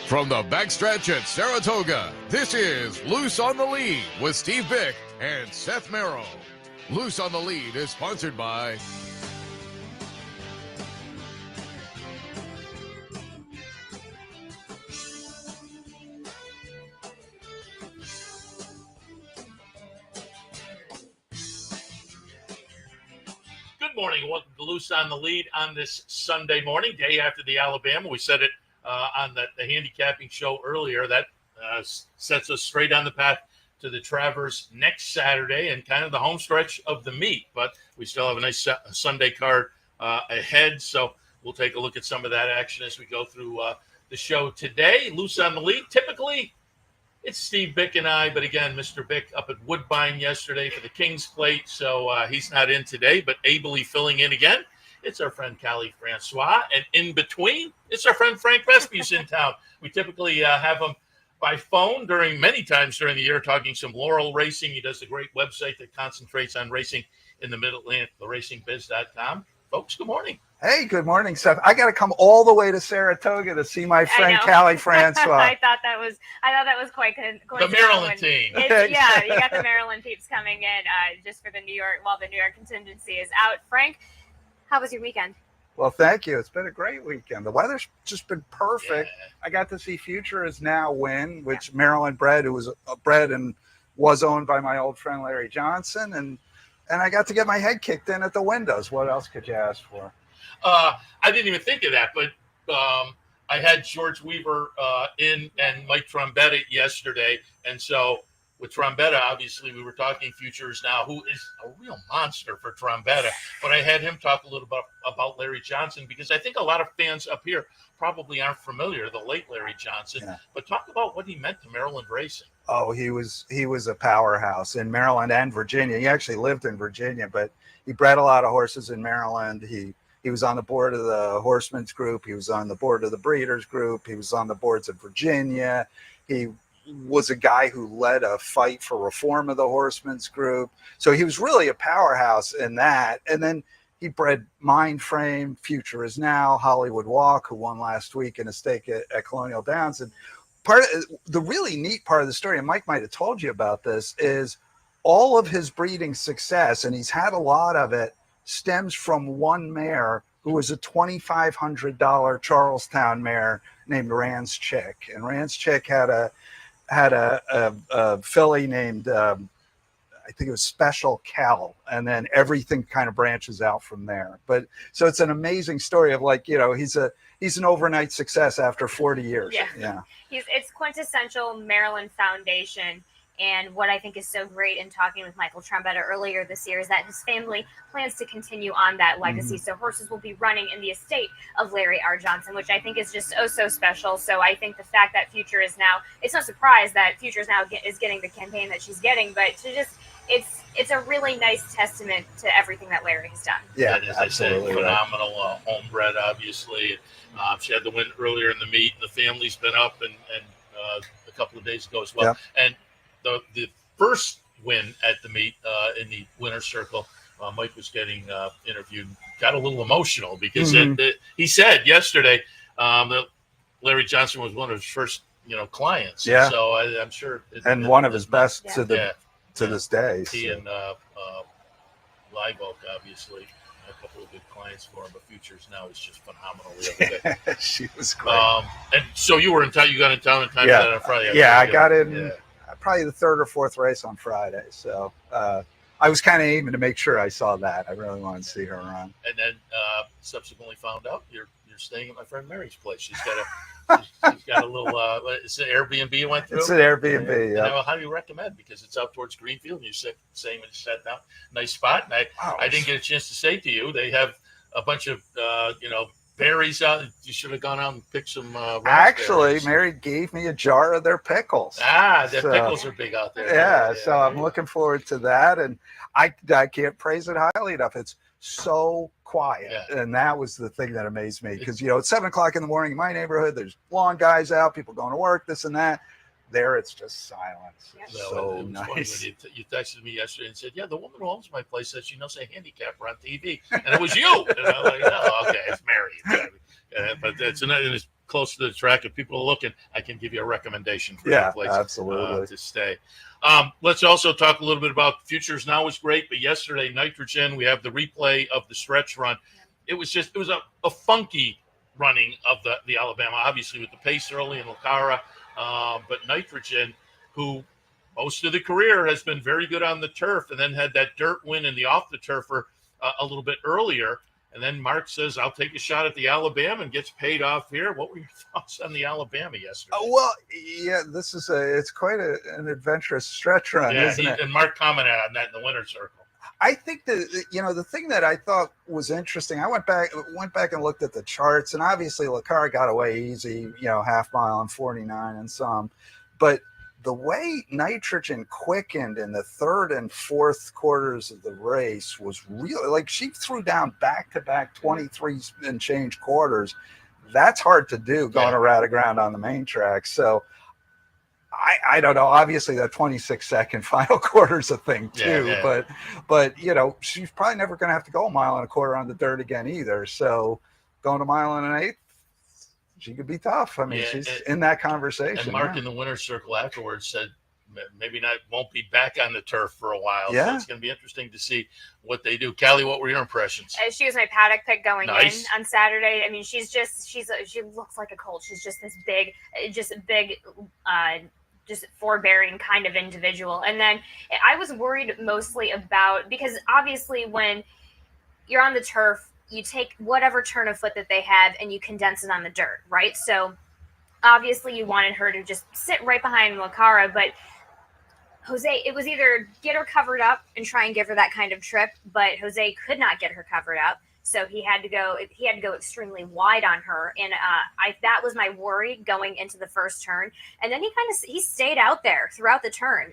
From the backstretch at Saratoga, this is Loose on the Lead with Steve Bick and Seth Merrow. Loose on the Lead is sponsored by Good morning. Welcome to Loose on the Lead on this Sunday morning, day after the Alabama. We said it on the handicapping show earlier. That sets us straight on the path to the Travers next Saturday and kind of the home stretch of the meet. But we still have a nice Sunday card ahead, so we'll take a look at some of that action as we go through the show today. Loose on the Lead. Typically, it's Steve Bick and I, but again, Mr. Bick up at Woodbine yesterday for the King's Plate, so he's not in today, but ably filling in again. It's our friend Kali Francois, and in between, it's our friend Frank Vespe who's in town. We typically have him by phone many times during the year, talking some Laurel racing. He does a great website that concentrates on racing in the Mid-Atlantic, theracingbiz.com. Folks, good morning. Hey, good morning, Seth. I got to come all the way to Saratoga to see my friend Kali Francois. I thought that was quite the Maryland team. Yeah, you got the Maryland peeps coming in just for the New York contingency is out. Frank, how was your weekend? Well, thank you. It's been a great weekend. The weather's just been perfect. Yeah. I got to see Future Is Now win, which Maryland bred, who was bred and was owned by my old friend Larry Johnson, and I got to get my head kicked in at the windows. What else could you ask for? I didn't even think of that, but I had George Weaver in and Mike Trombetta yesterday, and so with Trombetta, obviously, we were talking Futures Now, who is a real monster for Trombetta, but I had him talk a little bit about Larry Johnson, because I think a lot of fans up here probably aren't familiar, the late Larry Johnson, but talk about what he meant to Maryland racing. Oh, he was a powerhouse in Maryland and Virginia. He actually lived in Virginia, but he bred a lot of horses in Maryland. He was on the board of the Horsemen's Group. He was on the board of the Breeders' Group. He was on the boards of Virginia. He was a guy who led a fight for reform of the Horsemen's Group. So he was really a powerhouse in that. And then he bred Mindframe, Future Is Now, Hollywood Walk, who won last week in a stake at Colonial Downs. And the really neat part of the story, and Mike might have told you about this, is all of his breeding success, and he's had a lot of it, stems from one mare who was a $2,500 Charlestown mare named Rand's Chick. And Rand's Chick had a filly named, I think it was Special Cal, and then everything kind of branches out from there. But so it's an amazing story of, like, you know, he's an overnight success after 40 years. Yeah. It's quintessential Maryland foundation. And what I think is so great in talking with Michael Trombetta earlier this year is that his family plans to continue on that legacy. So horses will be running in the estate of Larry R. Johnson, which I think is just so special. So I think the fact that Future Is Now, it's no surprise that Future Is Now is getting the campaign that she's getting, but it's a really nice testament to everything that Larry has done. Yeah, and as I said, phenomenal homebred, obviously. She had the win earlier in the meet, and the family's been up and a couple of days ago as well. Yeah. And the first win at the meet in the winner's circle, Mike was getting interviewed, got a little emotional because he said yesterday that Larry Johnson was one of his first clients. Yeah. So I'm sure. And one of his best to this day. He and Live Oak, obviously, a couple of good clients for him, but Futures Now is just phenomenal the other day. She was great. And so you were in town. You got in town in time for that on Friday. Yeah, I got in. Yeah. Probably the third or fourth race on Friday. So I was kind of aiming to make sure I saw that. I really wanted to see her run. And then subsequently found out you're staying at my friend Mary's place. She's got a little, it's an Airbnb you went through? It's an Airbnb, yeah. How do you recommend? Because it's out towards Greenfield, and you're saying when you sat down, nice spot. And I didn't get a chance to say to you, they have a bunch of, berries out. You should have gone out and picked some Actually, Mary gave me a jar of their pickles. Pickles are big out there. Yeah, so I'm looking forward to that. And I can't praise it highly enough. It's so quiet. Yeah. And that was the thing that amazed me. Because, it's 7 o'clock in the morning in my neighborhood. There's lawn guys out, people going to work, this and that. There, it's just silence. It's so nice. When you texted me yesterday and said, "Yeah, the woman who owns my place says she knows a handicapper on TV," and it was you. And I'm like, "Oh, okay, it's Mary." But it's close to the track. If people are looking, I can give you a recommendation for Yeah, a place absolutely. to stay. Let's also talk a little bit about futures. Now was great, but yesterday, nitrogen, we have the replay of the stretch run. It was a funky running of the Alabama, obviously with the pace early in Lucara, but nitrogen, who most of the career has been very good on the turf, and then had that dirt win in the off the turfer a little bit earlier. And then Mark says, I'll take a shot at the Alabama, and gets paid off here. What were your thoughts on the Alabama yesterday? Well, yeah, it's quite an adventurous stretch run, isn't it? And Mark commented on that in the winner's circle. I think that, the thing that I thought was interesting, I went back and looked at the charts, and obviously Lucara got away easy, half mile and 49 and some, but the way nitrogen quickened in the third and fourth quarters of the race was really, like, she threw down back-to-back 23 and change quarters. That's hard to do going around ground on the main track. So I don't know. Obviously, that 26-second final quarter is a thing too. But she's probably never going to have to go a mile and a quarter on the dirt again either. So going a mile and an eighth, she could be tough. I mean, she's in that conversation. And Mark in the winner's circle afterwards said maybe won't be back on the turf for a while. Yeah. So it's going to be interesting to see what they do. Kali, what were your impressions? She was my paddock pick going in on Saturday. I mean, she looks like a colt. She's just this big, just forbearing kind of individual. And then I was worried mostly about, because obviously when you're on the turf, you take whatever turn of foot that they have and you condense it on the dirt, right? So obviously you wanted her to just sit right behind Lucara, but Jose, it was either get her covered up and try and give her that kind of trip, but Jose could not get her covered up. So he had to go extremely wide on her. And that was my worry going into the first turn. And then he stayed out there throughout the turn.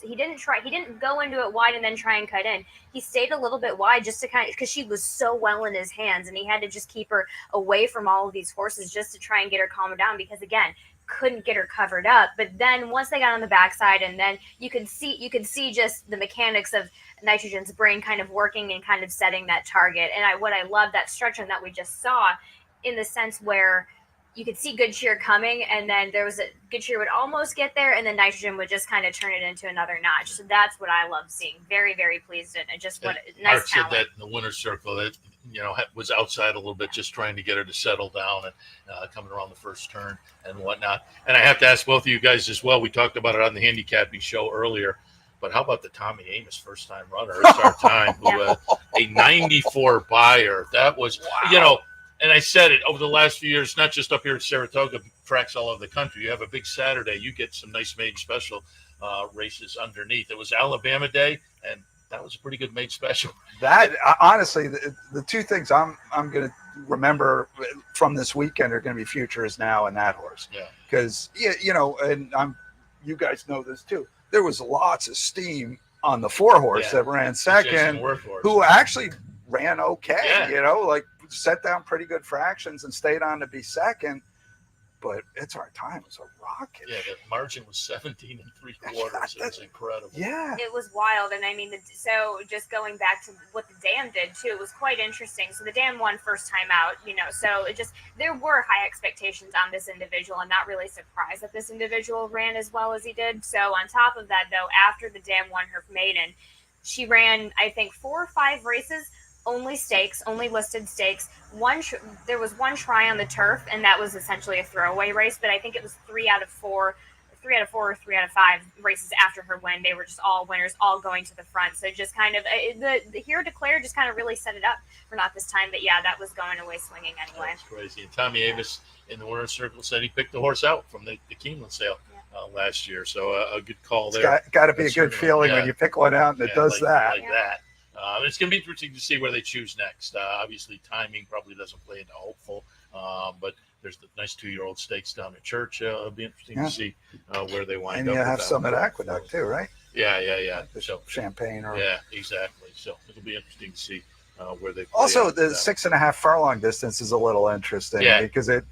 He didn't go into it wide and then try and cut in. He stayed a little bit wide just to because she was so well in his hands, and he had to just keep her away from all of these horses just to try and get her calmed down, because again, couldn't get her covered up. But then once they got on the backside, and then you could see just the mechanics of nitrogen's brain kind of working and kind of setting that target. And what I love that stretch run that we just saw, in the sense where you could see Good Cheer coming, and then there was Good Cheer would almost get there, and then nitrogen would just kind of turn it into another notch. So that's what I love seeing. Very, very pleased, and just what a nice Mark talent. said that in the winner's circle, that was outside a little bit, just trying to get her to settle down and coming around the first turn and whatnot. And I have to ask both of you guys as well. We talked about it on the handicapping show earlier, but how about the Tommy Amos first-time runner? It's our time, who a 94 buyer. That was, and I said it over the last few years, not just up here at Saratoga, tracks all over the country. You have a big Saturday, you get some nice made special races underneath. It was Alabama Day, and that was a pretty good made special. That honestly, the two things I'm going to remember from this weekend are going to be Futures Now and that horse. Yeah, because and you guys know this too. There was lots of steam on the four horse that ran second, who actually ran okay. Like set down pretty good fractions and stayed on to be second. But It's Our Time was a rocket. Yeah, the margin was 17 3/4. It was incredible. Yeah, it was wild. And I mean, so just going back to what the dam did too, it was quite interesting. So the dam won first time out, so there were high expectations on this individual. I'm not really surprised that this individual ran as well as he did. So on top of that, though, after the dam won her maiden, she ran, I think, 4 or 5 races, only stakes, only listed stakes. There was one try on the turf, and that was essentially a throwaway race. But I think it was 3 out of 4 or 3 out of 5 races after her win. They were just all winners, all going to the front. So just kind of the Hero Declare just kind of really set it up for not this time. But yeah, that was going away swinging anyway. That's crazy. And Tommy Amos in the winner's circle said he picked the horse out from the Keeneland sale last year. So a good call there. It's got to be a good feeling when you pick one out and it does that. Like that. It's going to be interesting to see where they choose next. Obviously, timing probably doesn't play into hopeful, but there's the nice 2-year-old stakes down at Church. It'll be interesting to see where they wind up. And you have some at Aqueduct too, right? Yeah. So Champagne. Yeah, exactly. So it'll be interesting to see where they play also out the 6.5 furlong distance is a little interesting because it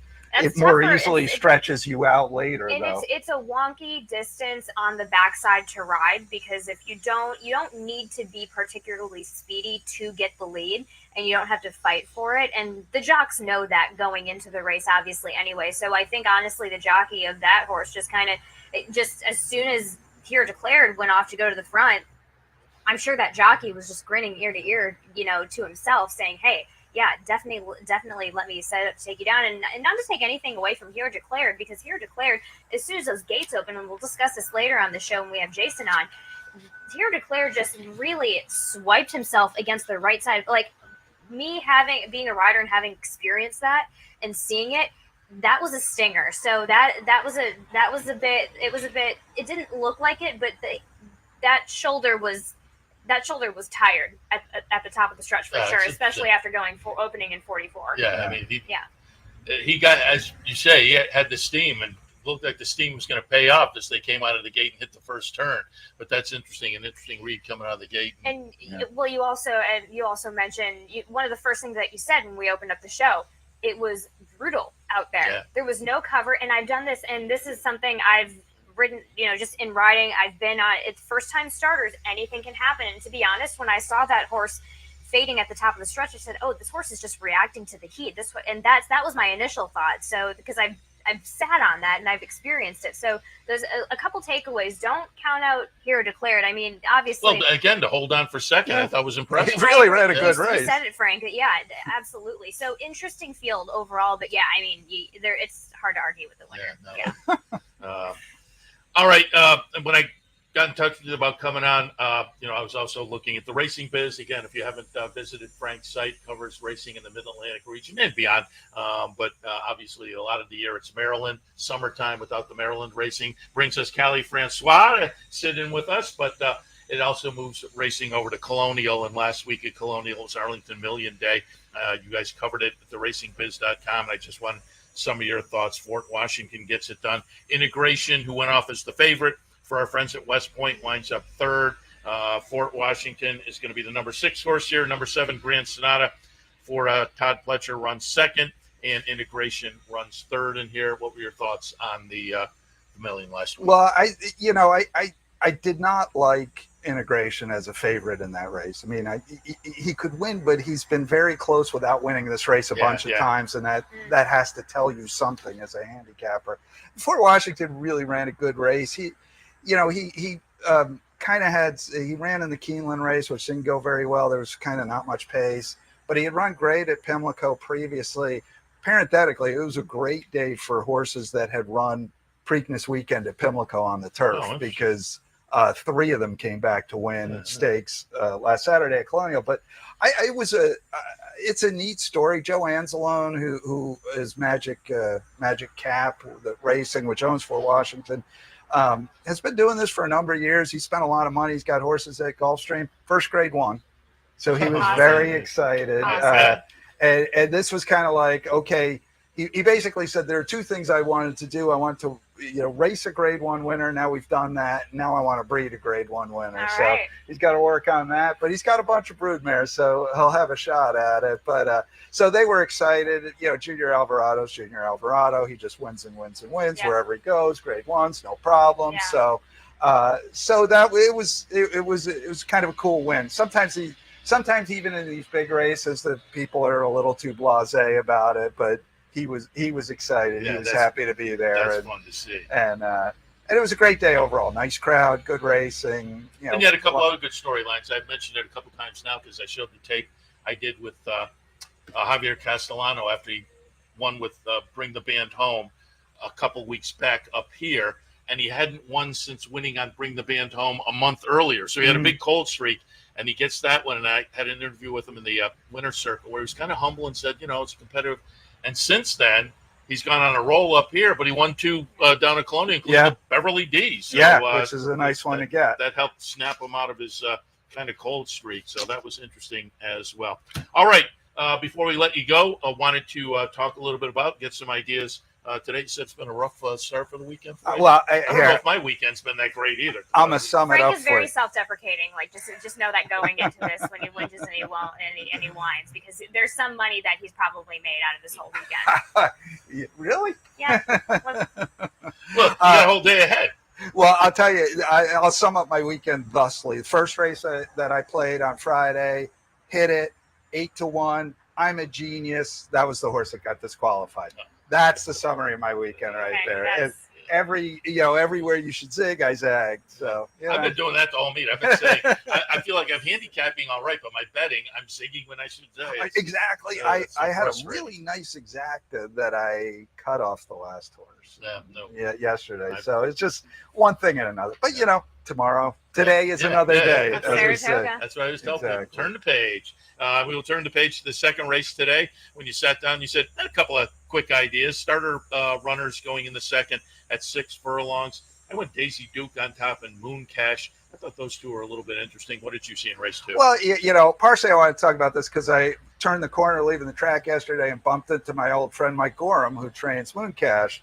it more tougher. easily stretches you out later, and though. it's a wonky distance on the backside to ride, because if you don't need to be particularly speedy to get the lead, and you don't have to fight for it. And the jocks know that going into the race, obviously, anyway. So I think, honestly, the jockey of that horse just as soon as Here Declared went off to go to the front, I'm sure that jockey was just grinning ear to ear, to himself, saying, hey, yeah, definitely let me set up to take you down. And not to take anything away from Here Declared, because Here Declared, as soon as those gates open, and we'll discuss this later on the show when we have Jason on, Here Declared just really swiped himself against the right side. Like, me being a rider and having experienced that and seeing it, that was a stinger. So that was a bit, it didn't look like it, but that shoulder was tired at the top of the stretch for sure, especially after opening in 44. Yeah, I mean, he got, as you say, he had the steam, and looked like the steam was going to pay off as they came out of the gate and hit the first turn. But that's interesting, an interesting read coming out of the gate. And well, you also mentioned one of the first things that you said when we opened up the show. It was brutal out there. Yeah. There was no cover, and I've done this, and this is something I've ridden, just in riding. I've been on. It's first time starters. Anything can happen. And to be honest, when I saw that horse fading at the top of the stretch, I said, "Oh, this horse is just reacting to the heat." That was my initial thought. So because I've sat on that and I've experienced it. So there's a couple takeaways. Don't count out Here Declared. I mean, obviously. Well, again, to hold on for second, I thought was impressive. He really ran a good race. You said it, Frank. Yeah, absolutely. So interesting field overall. But yeah, I mean, it's hard to argue with the winner. Yeah. All right. When I got in touch with you about coming on, I was also looking at the Racing Biz. Again, if you haven't visited Frank's site, covers racing in the Mid-Atlantic region and beyond. But obviously, a lot of the year it's Maryland. Summertime without the Maryland racing brings us Kali Francois to sit in with us. But it also moves racing over to Colonial. And last week at Colonial was Arlington Million Day. You guys covered it at theracingbiz.com. And I just want some of your thoughts. Fort Washington gets it done. Integration, who went off as the favorite for our friends at West Point, winds up third. Fort Washington is going to be the number 6 horse here. Number 7, Grand Sonata for Todd Pletcher runs second, and Integration runs third in here. What were your thoughts on the Million last week? Well, I did not like Integration as a favorite in that race. I mean, he could win, but he's been very close without winning this race a bunch of times, and that has to tell you something as a handicapper. Fort Washington really ran a good race. He kind of he ran in the Keeneland race, which didn't go very well. There was kind of not much pace, but he had run great at Pimlico previously. Parenthetically, it was a great day for horses that had run Preakness weekend at Pimlico on the turf, because 3 of them came back to win stakes last Saturday at Colonial. But it's a neat story. Joe Anzalone, who is Magic Cap, the racing, which owns Fort Washington, has been doing this for a number of years. He spent a lot of money. He's got horses at Gulfstream, first grade 1. So he was very excited. And this was kind of like, okay, he basically said, there are 2 things I wanted to do. I want to, race a grade 1 winner. Now we've done that. Now I want to breed a grade 1 winner. All so right. He's got to work on that, but he's got a bunch of broodmares, so he'll have a shot at it. But so they were excited. Junior Alvarado's Junior Alvarado. He just wins and wins and wins wherever he goes. Grade 1s, no problem. Yeah. So that it was kind of a cool win. Sometimes even in these big races, the people are a little too blasé about it, but he was excited. Yeah, he was happy to be there. That's fun to see. And it was a great day overall. Nice crowd, good racing. And you had a couple other good storylines. I've mentioned it a couple times now because I showed the tape I did with Javier Castellano after he won with Bring the Band Home a couple weeks back up here. And he hadn't won since winning on Bring the Band Home a month earlier. So he had a big cold streak. And he gets that one. And I had an interview with him in the winner circle where he was kind of humble and said, it's competitive. And since then, he's gone on a roll up here, but he won 2 down at Colonial, including Beverly D. So, which is a nice one to get. That helped snap him out of his kind of cold streak. So that was interesting as well. All right. Before we let you go, I wanted to talk a little bit get some ideas today. You said it's been a rough start for the weekend. For you? Well, I don't know if my weekend's been that great either. I'm gonna sum it Frank up is for very you. self-deprecating. Like just know that going into this when he wins and he won't and he whines because there's some money that he's probably made out of this whole weekend. Really? Yeah. Look, you got a whole day ahead. Well, I'll tell you, I'll sum up my weekend thusly. The first race that I played on Friday, hit it 8-1. I'm a genius. That was the horse that got disqualified. That's the summary of my weekend right there. And everywhere you should zig, I zagged. So I've been doing that the whole meet. I've been saying I feel like I'm handicapping all right, but my betting, I'm zigging when I should zag. Exactly. I had a really nice exacta that I cut off the last horse. Yesterday. So it's just one thing and another. But today is another day. Saratoga. That's what I was telling people. Turn the page. We will turn the page to the second race today. When you sat down, you said a couple of quick ideas. Starter runners going in the second at 6 furlongs. I went Daisy Duke on top and Moon Cash. I thought those two were a little bit interesting. What did you see in race 2? Well, partially I want to talk about this because I turned the corner leaving the track yesterday and bumped into my old friend Mike Gorham, who trains Moon Cash.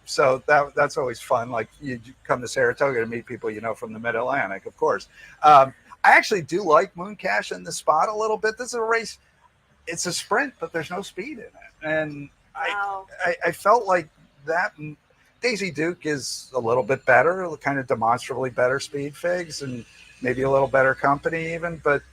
So that's always fun. Like you come to Saratoga to meet people from the Mid-Atlantic, of course. I actually do like Moon Cash in the spot a little bit. This is a race. It's a sprint, but there's no speed in it. And I felt like that Daisy Duke is a little bit better, kind of demonstrably better speed figs and maybe a little better company even, but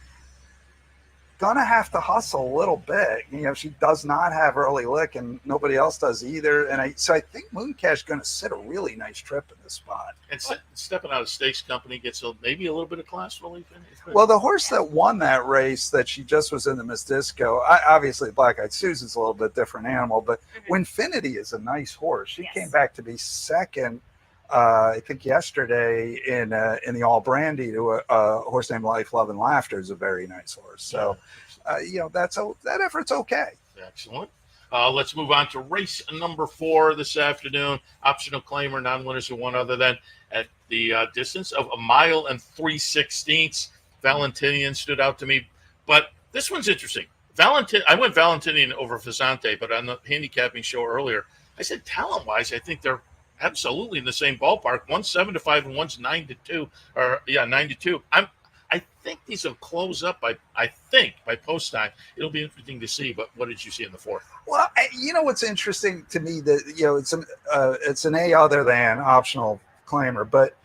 gonna have to hustle a little bit. She does not have early lick and nobody else does either. And I think Moon Cash is gonna sit a really nice trip in this spot. And stepping out of stakes company gets maybe a little bit of class relief in it. Well, the horse that won that race that she just was in the Miss Disco, obviously Black Eyed Susan's a little bit different animal, but Winfinity is a nice horse. She came back to be second, I think yesterday in the All Brandy to a horse named Life, Love, and Laughter is a very nice horse. So, that effort's okay. Excellent. Let's move on to race number 4 this afternoon. Optional claimer, non-winners of one other than at the distance of 1 mile and 3/16. Valentinian stood out to me, but this one's interesting. I went Valentinian over Fazante, but on the handicapping show earlier, I said talent-wise, I think they're absolutely in the same ballpark. One's 7-5 and one's 9-2, 9-2. I think these will close up by post time. It'll be interesting to see. But what did you see in the 4th? Well, what's interesting to me that it's an A other than optional claimer, but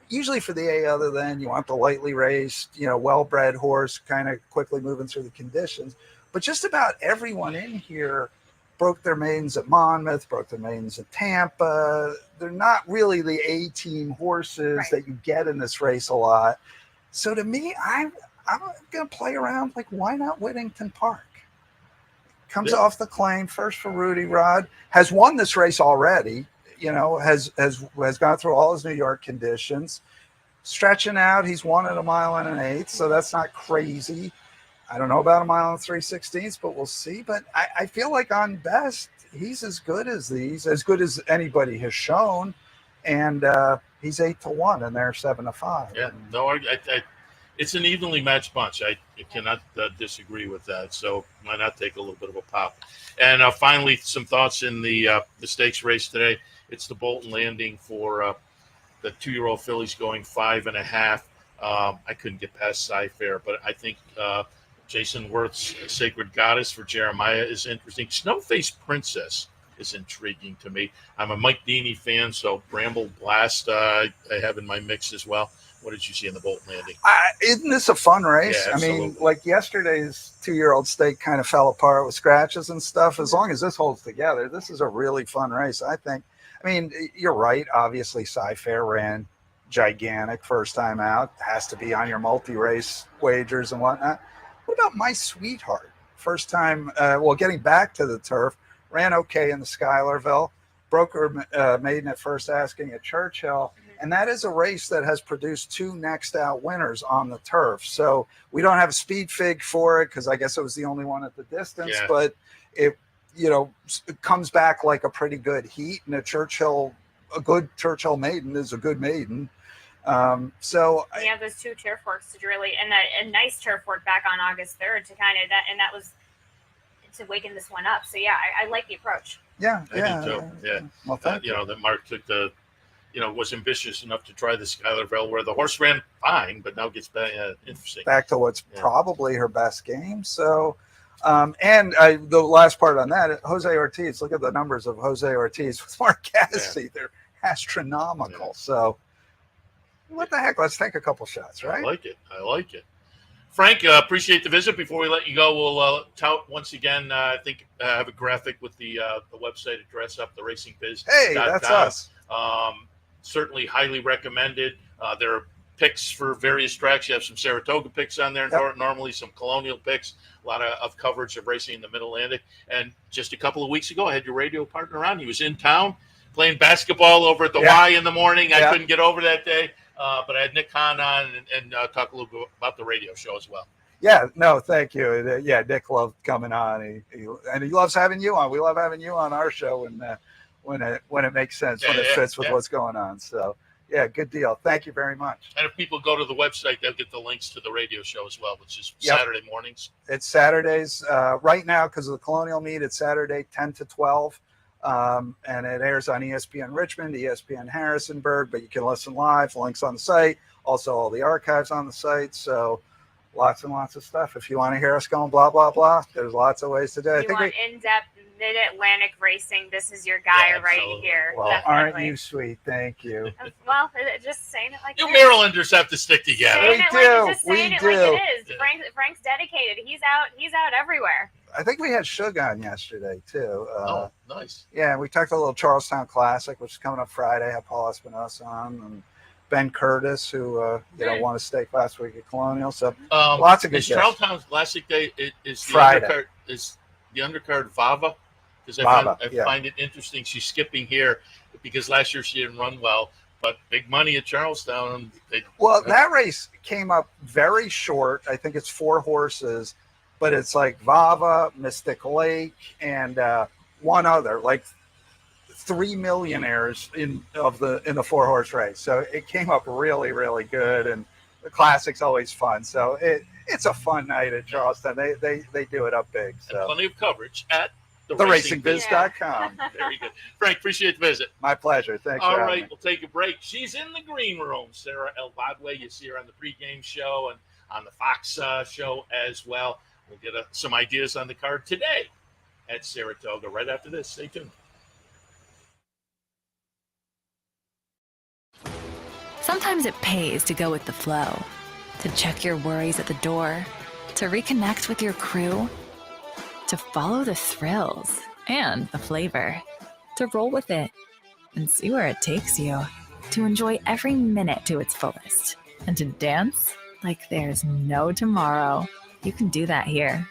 usually for the A other than you want the lightly raced, well-bred horse, kind of quickly moving through the conditions. But just about everyone in here broke their maidens at Monmouth, broke their maidens at Tampa. They're not really the A-team horses that you get in this race a lot. So to me, I'm going to play around. Like, why not Whittington Park? Comes off the claim, first for Rudy Rod, has won this race already, has gone through all his New York conditions. Stretching out, he's won at 1 mile and an 1/8, so that's not crazy. I don't know about 1 mile and 3/16, but we'll see. But I feel like on best, he's as good as anybody has shown. And he's 8-1, and they're 7-5. Yeah, no, it's an evenly matched bunch. I cannot disagree with that. So why not take a little bit of a pop? And finally, some thoughts in the stakes race today. It's the Bolton Landing for the 2-year-old fillies going 5.5. I couldn't get past Cy-Fair, but I think Jason Worth's Sacred Goddess for Jeremiah is interesting. Snowface Princess is intriguing to me. I'm a Mike Deeney fan, so Bramble Blast I have in my mix as well. What did you see in the Bolton Landing? Isn't this a fun race? Yeah, I mean, like yesterday's 2-year-old stake kind of fell apart with scratches and stuff. As long as this holds together, this is a really fun race, I think. I mean, you're right. Obviously, Cy-Fair ran gigantic first time out. Has to be on your multi-race wagers and whatnot. What about My Sweetheart? First time, getting back to the turf, ran okay in the Schuylerville, broke her maiden at first asking at Churchill. And that is a race that has produced 2 next out winners on the turf. So we don't have a speed fig for it because I guess it was the only one at the distance, but it comes back like a pretty good heat. And a good Churchill maiden is a good maiden. So you have those 2 turf works to really, and a nice turf work back on August 3rd to kind of that was to waken this one up. So yeah, I like the approach. Yeah, I do too. Yeah. Well, thank you. That Mark took was ambitious enough to try the Skylarville, where the horse ran fine, but now gets back interesting. Back to what's probably her best game. So, the last part on that, Jose Ortiz. Look at the numbers of Jose Ortiz with Mark Cassidy. Yeah. They're astronomical. Yeah. So, what the heck? Let's take a couple shots, right? I like it. Frank, appreciate the visit. Before we let you go, we'll tout once again. I think have a graphic with the website address up, the Racing Biz. Hey, that's us. Certainly highly recommended. There are picks for various tracks. You have some Saratoga picks on there, normally some Colonial picks, a lot of coverage of racing in the Mid-Atlantic. And just a couple of weeks ago, I had your radio partner on. He was in town playing basketball over at the Y in the morning. I couldn't get over that day, but I had Nick Hahn on and talk a little bit about the radio show as well. Yeah, no, thank you. Yeah, Nick loved coming on. He loves having you on. We love having you on our show when it makes sense, when it fits with what's going on. So, yeah, good deal. Thank you very much. And if people go to the website, they'll get the links to the radio show as well, which is Saturday mornings. It's Saturdays. Right now, because of the Colonial meet, it's Saturday 10 to 12. And it airs on ESPN Richmond, ESPN Harrisonburg, but you can listen live. Links on the site. Also, all the archives on the site. So, lots and lots of stuff. If you want to hear us going blah, blah, blah, there's lots of ways to do it. You want in-depth Mid-Atlantic racing, this is your guy right here. Well, definitely. Aren't you sweet? Thank you. Well, just saying it like you Marylanders have to stick together. Like it is. Frank's dedicated. He's out everywhere. I think we had Shug on yesterday too. Nice. Yeah, we talked a little Charlestown Classic, which is coming up Friday. I have Paul Espinosa on and Ben Curtis, who won a stake last week at Colonial. So lots of good guests. Charlestown Classic Day is Friday. The undercard Vava? Because I find it interesting. She's skipping here because last year she didn't run well, but big money at Charlestown. That race came up very short. I think it's 4 horses, but it's like Vava, Mystic Lake, and one other, like 3 millionaires in the 4-horse race. So it came up really, really good, and the Classic's always fun. So it's a fun night at Charleston. They do it up big. So and plenty of coverage at theracingbiz.com. Very good. Frank, appreciate the visit. My pleasure. Thanks. All right, we'll take a break. She's in the green room, Sara Elbadwi. You see her on the pregame show and on the Fox show as well. We'll get some ideas on the card today at Saratoga right after this. Stay tuned. Sometimes it pays to go with the flow, to check your worries at the door, to reconnect with your crew, to follow the thrills and the flavor, to roll with it and see where it takes you, to enjoy every minute to its fullest, and to dance like there's no tomorrow. You can do that here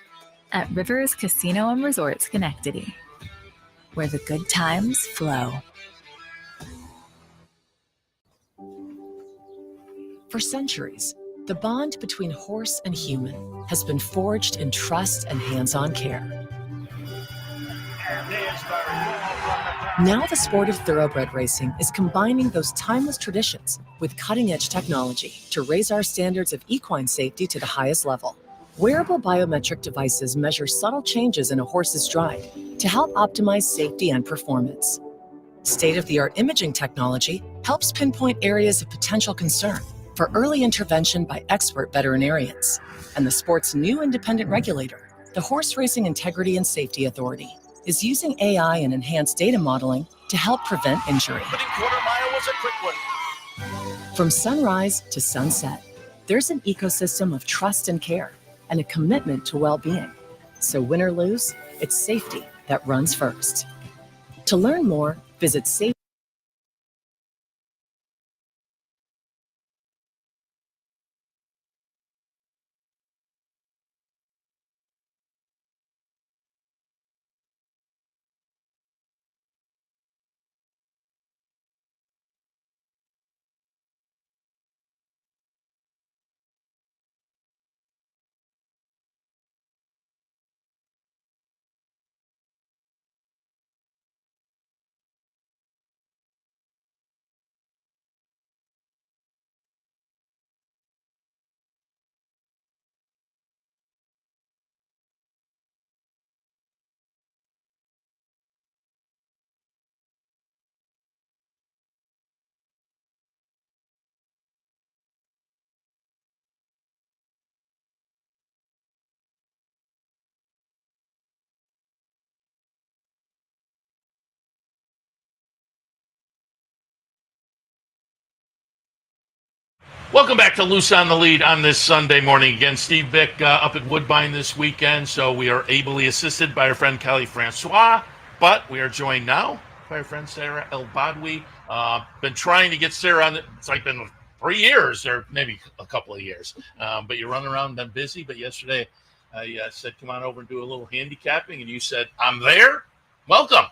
at Rivers Casino and Resort Schenectady, where the good times flow. For centuries, the bond between horse and human has been forged in trust and hands-on care. Now the sport of thoroughbred racing is combining those timeless traditions with cutting-edge technology to raise our standards of equine safety to the highest level. Wearable biometric devices measure subtle changes in a horse's stride to help optimize safety and performance. State-of-the-art imaging technology helps pinpoint areas of potential concern for early intervention by expert veterinarians. And the sport's new independent regulator, the Horse Racing Integrity and Safety Authority, is using AI and enhanced data modeling to help prevent injury. Quarter mile was a quick one. From sunrise to sunset, there's an ecosystem of trust and care and a commitment to well-being. So win or lose, it's safety that runs first. To learn more, visit safety. Welcome back to Loose on the Lead on this Sunday morning. Again, Steve Bick up at Woodbine this weekend, so we are ably assisted by our friend Kali Francois, but we are joined now by our friend Sara Elbadwi. Been trying to get Sarah on. It's like been 3 years or maybe a couple of years, but you're running around, been busy. But yesterday I said, come on over and do a little handicapping, and you said, I'm there. Welcome.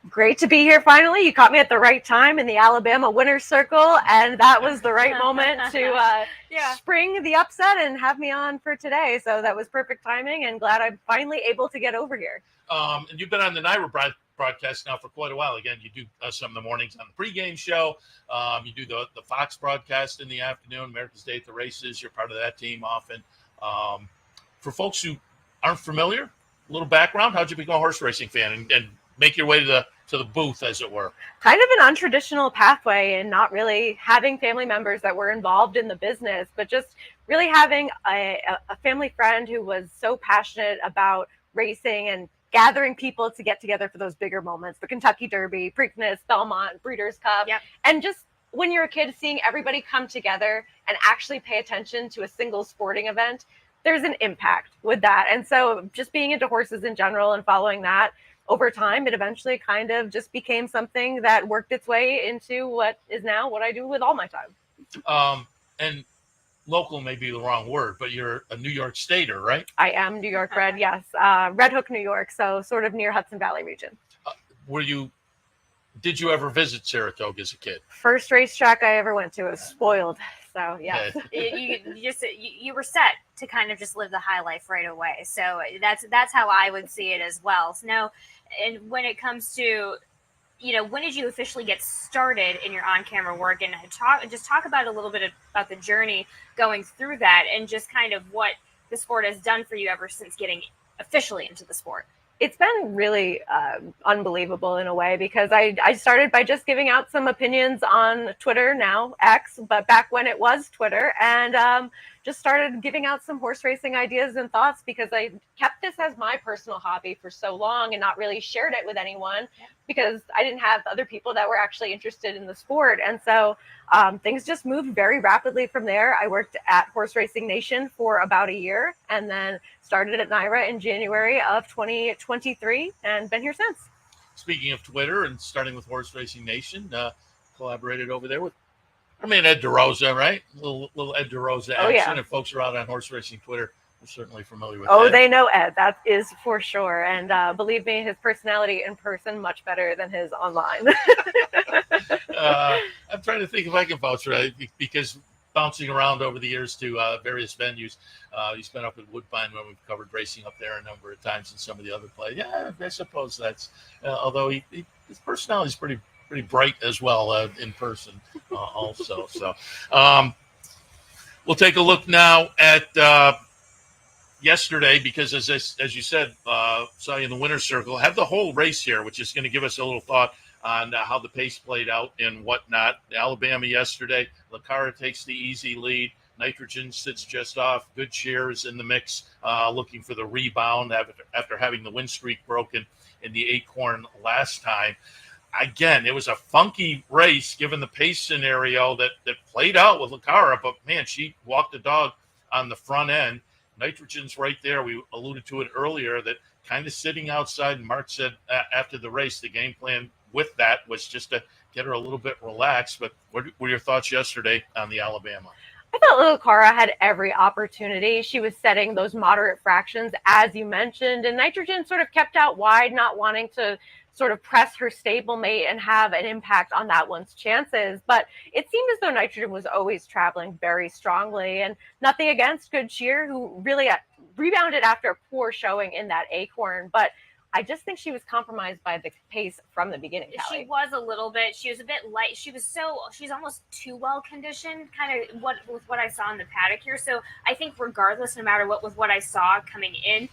Great to be here finally. You caught me at the right time in the Alabama winner's circle, and that was the right moment to spring the upset and have me on for today. So that was perfect timing, and glad I'm finally able to get over here. And you've been on the NYRA broadcast now for quite a while. Again, you do some of the mornings on the pregame show. You do the Fox broadcast in the afternoon, America's Day at the Races. You're part of that team often. For folks who aren't familiar, a little background, how'd you become a horse racing fan and make your way to the booth, as it were? Kind of an untraditional pathway, and not really having family members that were involved in the business, but just really having a family friend who was so passionate about racing and gathering people to get together for those bigger moments, the Kentucky Derby, Preakness, Belmont, Breeders' Cup. Yep. And just when you're a kid, seeing everybody come together and actually pay attention to a single sporting event, there's an impact with that. And so just being into horses in general and following that, over time, it eventually kind of just became something that worked its way into what is now what I do with all my time. And local may be the wrong word, but you're a New York Stater, right? I am New York bred, yes. Red Hook, New York, so sort of near Hudson Valley region. Did you ever visit Saratoga as a kid? First racetrack I ever went to. I was spoiled. So, yeah. You were set to kind of just live the high life right away. So that's how I would see it as well. So now, and when it comes to, when did you officially get started in your on-camera work, and talk about a little bit about the journey going through that, and just kind of what the sport has done for you ever since getting officially into the sport? It's been really unbelievable in a way, because I started by just giving out some opinions on Twitter, now X, but back when it was Twitter, and just started giving out some horse racing ideas and thoughts, because I kept this as my personal hobby for so long and not really shared it with anyone, because I didn't have other people that were actually interested in the sport. And so things just moved very rapidly from there. I worked at Horse Racing Nation for about a year, and then started at NYRA in January of 2023, and been here since. Speaking of Twitter and starting with Horse Racing Nation, collaborated over there with Ed DeRosa, right? Little Ed DeRosa action. Yeah. If folks are out on Horse Racing Twitter, we're certainly familiar with Ed. They know Ed. That is for sure. And believe me, his personality in person, much better than his online. I'm trying to think if I can vouch for that, because bouncing around over the years to various venues, he's been up at Woodbine when we've covered racing up there a number of times, and some of the other plays. Yeah, I suppose that's, although his personality is pretty bright as well in person also. So we'll take a look now at yesterday, because as you said, saw you in the winner's circle, have the whole race here, which is going to give us a little thought on how the pace played out and whatnot. Alabama yesterday, Lucara takes the easy lead. Nitrogen sits just off. Good Cheer is in the mix, looking for the rebound after having the win streak broken in the Acorn last time. Again, it was a funky race given the pace scenario that played out with Lucara, but man, she walked the dog on the front end. Nitrogen's right there. We alluded to it earlier, that kind of sitting outside, and Mark said after the race, the game plan with that was just to get her a little bit relaxed. But what were your thoughts yesterday on the Alabama? I thought Lucara had every opportunity. She was setting those moderate fractions, as you mentioned, and Nitrogen sort of kept out wide, not wanting to sort of press her stablemate and have an impact on that one's chances. But it seemed as though Nitrogen was always traveling very strongly, and nothing against Good Cheer, who really rebounded after a poor showing in that Acorn. But I just think she was compromised by the pace from the beginning, Kali. She was a little bit. She was a bit light. She's almost too well conditioned, kind of with what I saw in the paddock here. So I think regardless, no matter what, with what I saw coming in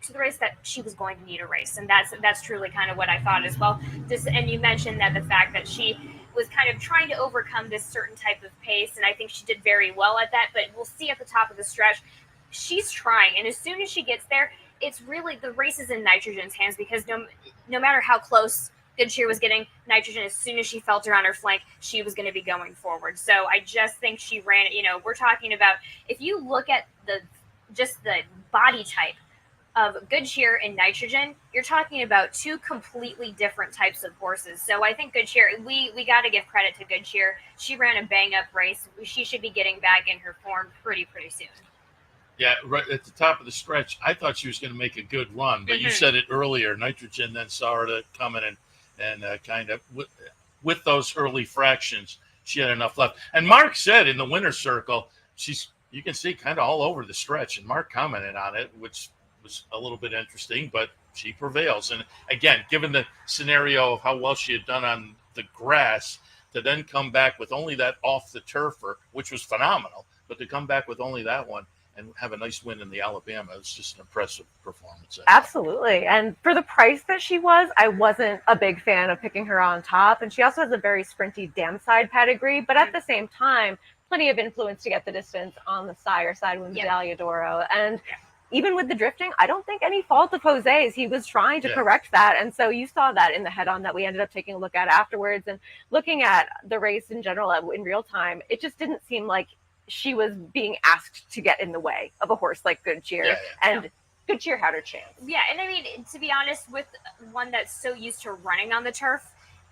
to the race, that she was going to need a race, and that's truly kind of what I thought as well. And you mentioned that the fact that she was kind of trying to overcome this certain type of pace, and I think she did very well at that. But we'll see at the top of the stretch, she's trying, and as soon as she gets there, it's really the race is in Nitrogen's hands, because no matter how close Good Cheer was getting nitrogen as soon as she felt her on her flank. She was going to be going forward. So I just think she ran. We're talking about, if you look at the body type of Good Cheer and nitrogen, you're talking about two completely different types of horses. So I think Good Cheer, we got to give credit to Good Cheer. She ran a bang up race. She should be getting back in her form pretty soon. Yeah, right at the top of the stretch, I thought she was going to make a good run, but you said it earlier. Nitrogen then saw her to come in and kind of with those early fractions, she had enough left. And Mark said in the winner's circle, you can see kind of all over the stretch, and Mark commented on it, which was a little bit interesting, but she prevails. And again, given the scenario of how well she had done on the grass, to then come back with only that off the turfer, which was phenomenal, but to come back with only that one and have a nice win in the Alabama, it's just an impressive performance. Absolutely. And for the price that she was, I wasn't a big fan of picking her on top. And she also has a very sprinty dam side pedigree, but at the same time, plenty of influence to get the distance on the sire side with Medaglia d'Oro. And even with the drifting, I don't think any fault of Jose's. He was trying to correct that. And so you saw that in the head-on that we ended up taking a look at afterwards. And looking at the race in general in real time, it just didn't seem like she was being asked to get in the way of a horse like Good Cheer. And Good Cheer had her chance. Yeah, and I mean, to be honest, with one that's so used to running on the turf,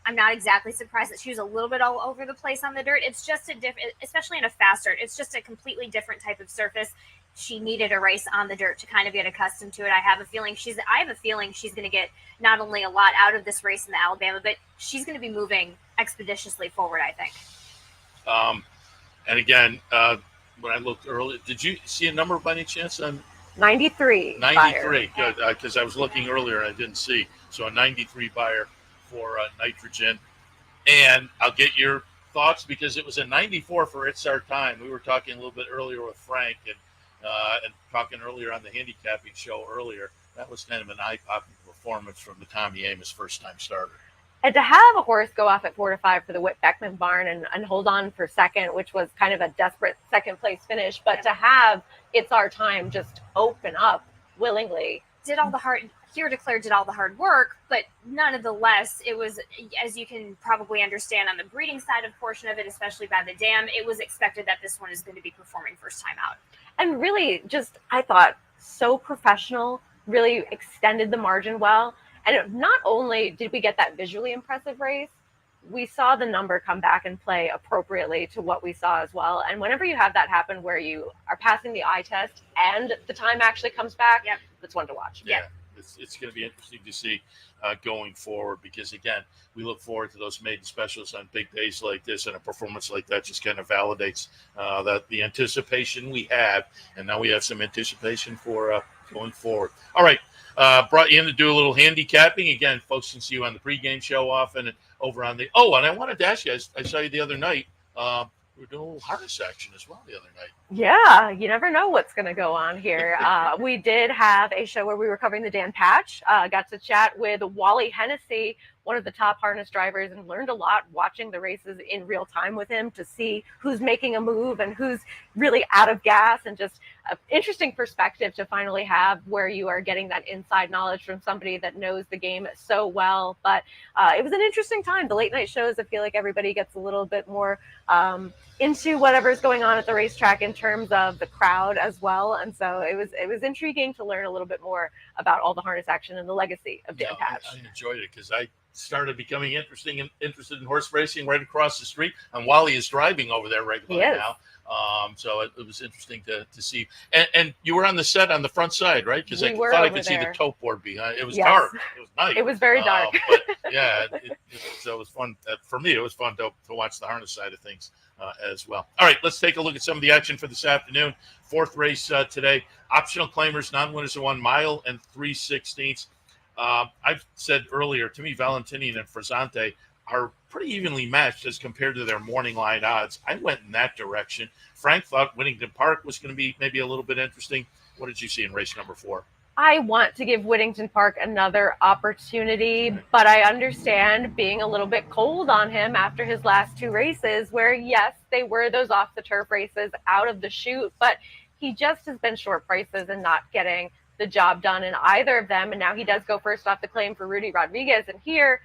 I'm not exactly surprised that she was a little bit all over the place on the dirt. It's just a different, especially in a fast dirt, it's just a completely different type of surface. She needed a race on the dirt to kind of get accustomed to it. I have a feeling she's going to get not only a lot out of this race in the Alabama, but she's going to be moving expeditiously forward, I think. And again, when I looked earlier, did you see a number by any chance on 93? 93, good, because I was looking earlier and I didn't see. So a 93 buyer for nitrogen. And I'll get your thoughts because it was a 94 for It's Our Time. We were talking a little bit earlier with Frank and talking earlier on the handicapping show earlier. That was kind of an eye-popping performance from the Tommy Amos first-time starter. And to have a horse go off at 4-5 for the Whit Beckman barn and hold on for second, which was kind of a desperate second place finish, but to have It's Our Time just open up willingly. Did all the hard work, but nonetheless, it was, as you can probably understand on the breeding side of portion of it, especially by the dam, it was expected that this one is going to be performing first time out. And really just, I thought, so professional, really extended the margin well. And not only did we get that visually impressive race, we saw the number come back and play appropriately to what we saw as well. And whenever you have that happen where you are passing the eye test and the time actually comes back, that's one to watch. Yeah. It's going to be interesting to see going forward because, again, we look forward to those maiden specials on big days like this, and a performance like that just kind of validates that the anticipation we have, and now we have some anticipation for going forward. All right. Brought you in to do a little handicapping. Again, folks can see you on the pregame show often and over on the – and I wanted to ask you, I saw you the other night. We were doing a little harness action as well the other night. Yeah, you never know what's going to go on here. We did have a show where we were covering the Dan Patch. Got to chat with Wally Hennessy, one of the top harness drivers, and learned a lot watching the races in real time with him to see who's making a move and who's really out of gas, and just an interesting perspective to finally have where you are getting that inside knowledge from somebody that knows the game so well. But it was an interesting time. The late night shows, I feel like everybody gets a little bit more into whatever's going on at the racetrack in terms of the crowd as well. And so it was intriguing to learn a little bit more about all the harness action and the legacy of Dan Patch. I enjoyed it because I started becoming interested in horse racing right across the street, and Wally is driving over there regularly now. So it was interesting to see. And you were on the set on the front side, right? Because I thought I could see the tote board behind. It was dark. It was night. It was very dark. But yeah, so it was fun. For me, it was fun to watch the harness side of things as well. All right, let's take a look at some of the action for this afternoon. Fourth race today. Optional claimers, non-winners of 1 mile and 3/16. I've said earlier, to me, Valentinian and Frizzante are pretty evenly matched as compared to their morning line odds. I went in that direction. Frank thought Whittington Park was going to be maybe a little bit interesting. What did you see in race number 4? I want to give Whittington Park another opportunity, but I understand being a little bit cold on him after his last 2 races where, yes, they were those off-the-turf races out of the chute, but he just has been short prices and not getting the job done in either of them. And now he does go first off the claim for Rudy Rodriguez. And here,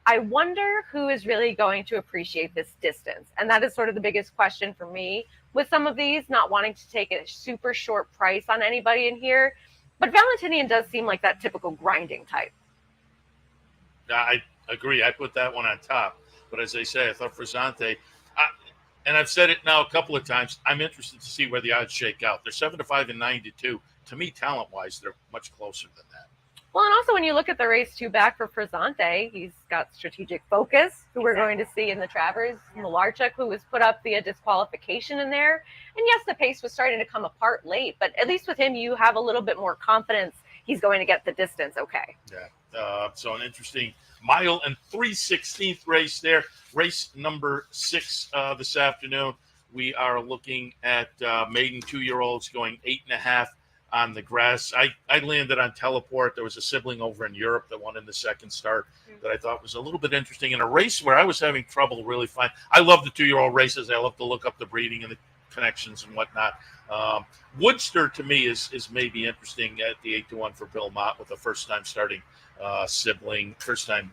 I wonder who is really going to appreciate this distance. And that is sort of the biggest question for me with some of these, not wanting to take a super short price on anybody in here. But Valentinian does seem like that typical grinding type. I agree. I put that one on top. But as I say, I thought Frizzante, and I've said it now a couple of times, I'm interested to see where the odds shake out. They're 7-5 and 9-2. To me, talent-wise, they're much closer than that. Well, and also when you look at the race 2 back for Frizzante, he's got Strategic Focus, who we're going to see in the Travers, Malarchuk, who was put up via disqualification in there. And yes, the pace was starting to come apart late, but at least with him, you have a little bit more confidence he's going to get the distance okay. Yeah, so an interesting mile and 3/16 race there. Race number 6 this afternoon. We are looking at maiden 2-year-olds going 8.5 on the grass. I landed on Teleport. There was a sibling over in Europe that won in the second start that I thought was a little bit interesting in a race where I was having trouble really finding. I love the 2-year-old races. I love to look up the breeding and the connections and whatnot. Woodster to me is maybe interesting at the 8-1 for Bill Mott with a first-time starting sibling, first-time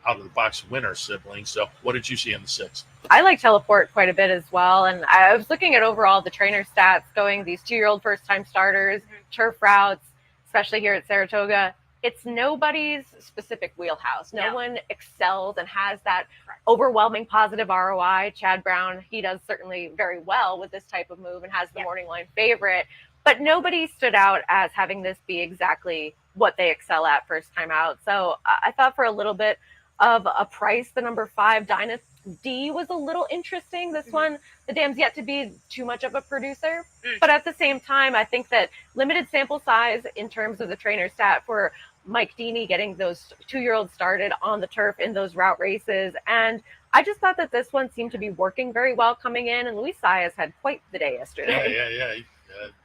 out of the box winner sibling. So what did you see in the 6? I like Teleport quite a bit as well. And I was looking at overall the trainer stats going these 2-year-old first-time starters, turf routes, especially here at Saratoga. It's nobody's specific wheelhouse. No one excels and has that overwhelming positive ROI. Chad Brown, he does certainly very well with this type of move and has the morning line favorite. But nobody stood out as having this be exactly what they excel at first time out. So I thought for a little bit of a price, the number 5 Dynasty was a little interesting. This one, the dam's yet to be too much of a producer. But at the same time, I think that limited sample size in terms of the trainer stat for Mike Deeney getting those 2-year-olds started on the turf in those route races. And I just thought that this one seemed to be working very well coming in. And Luis Saez had quite the day yesterday. Yeah. He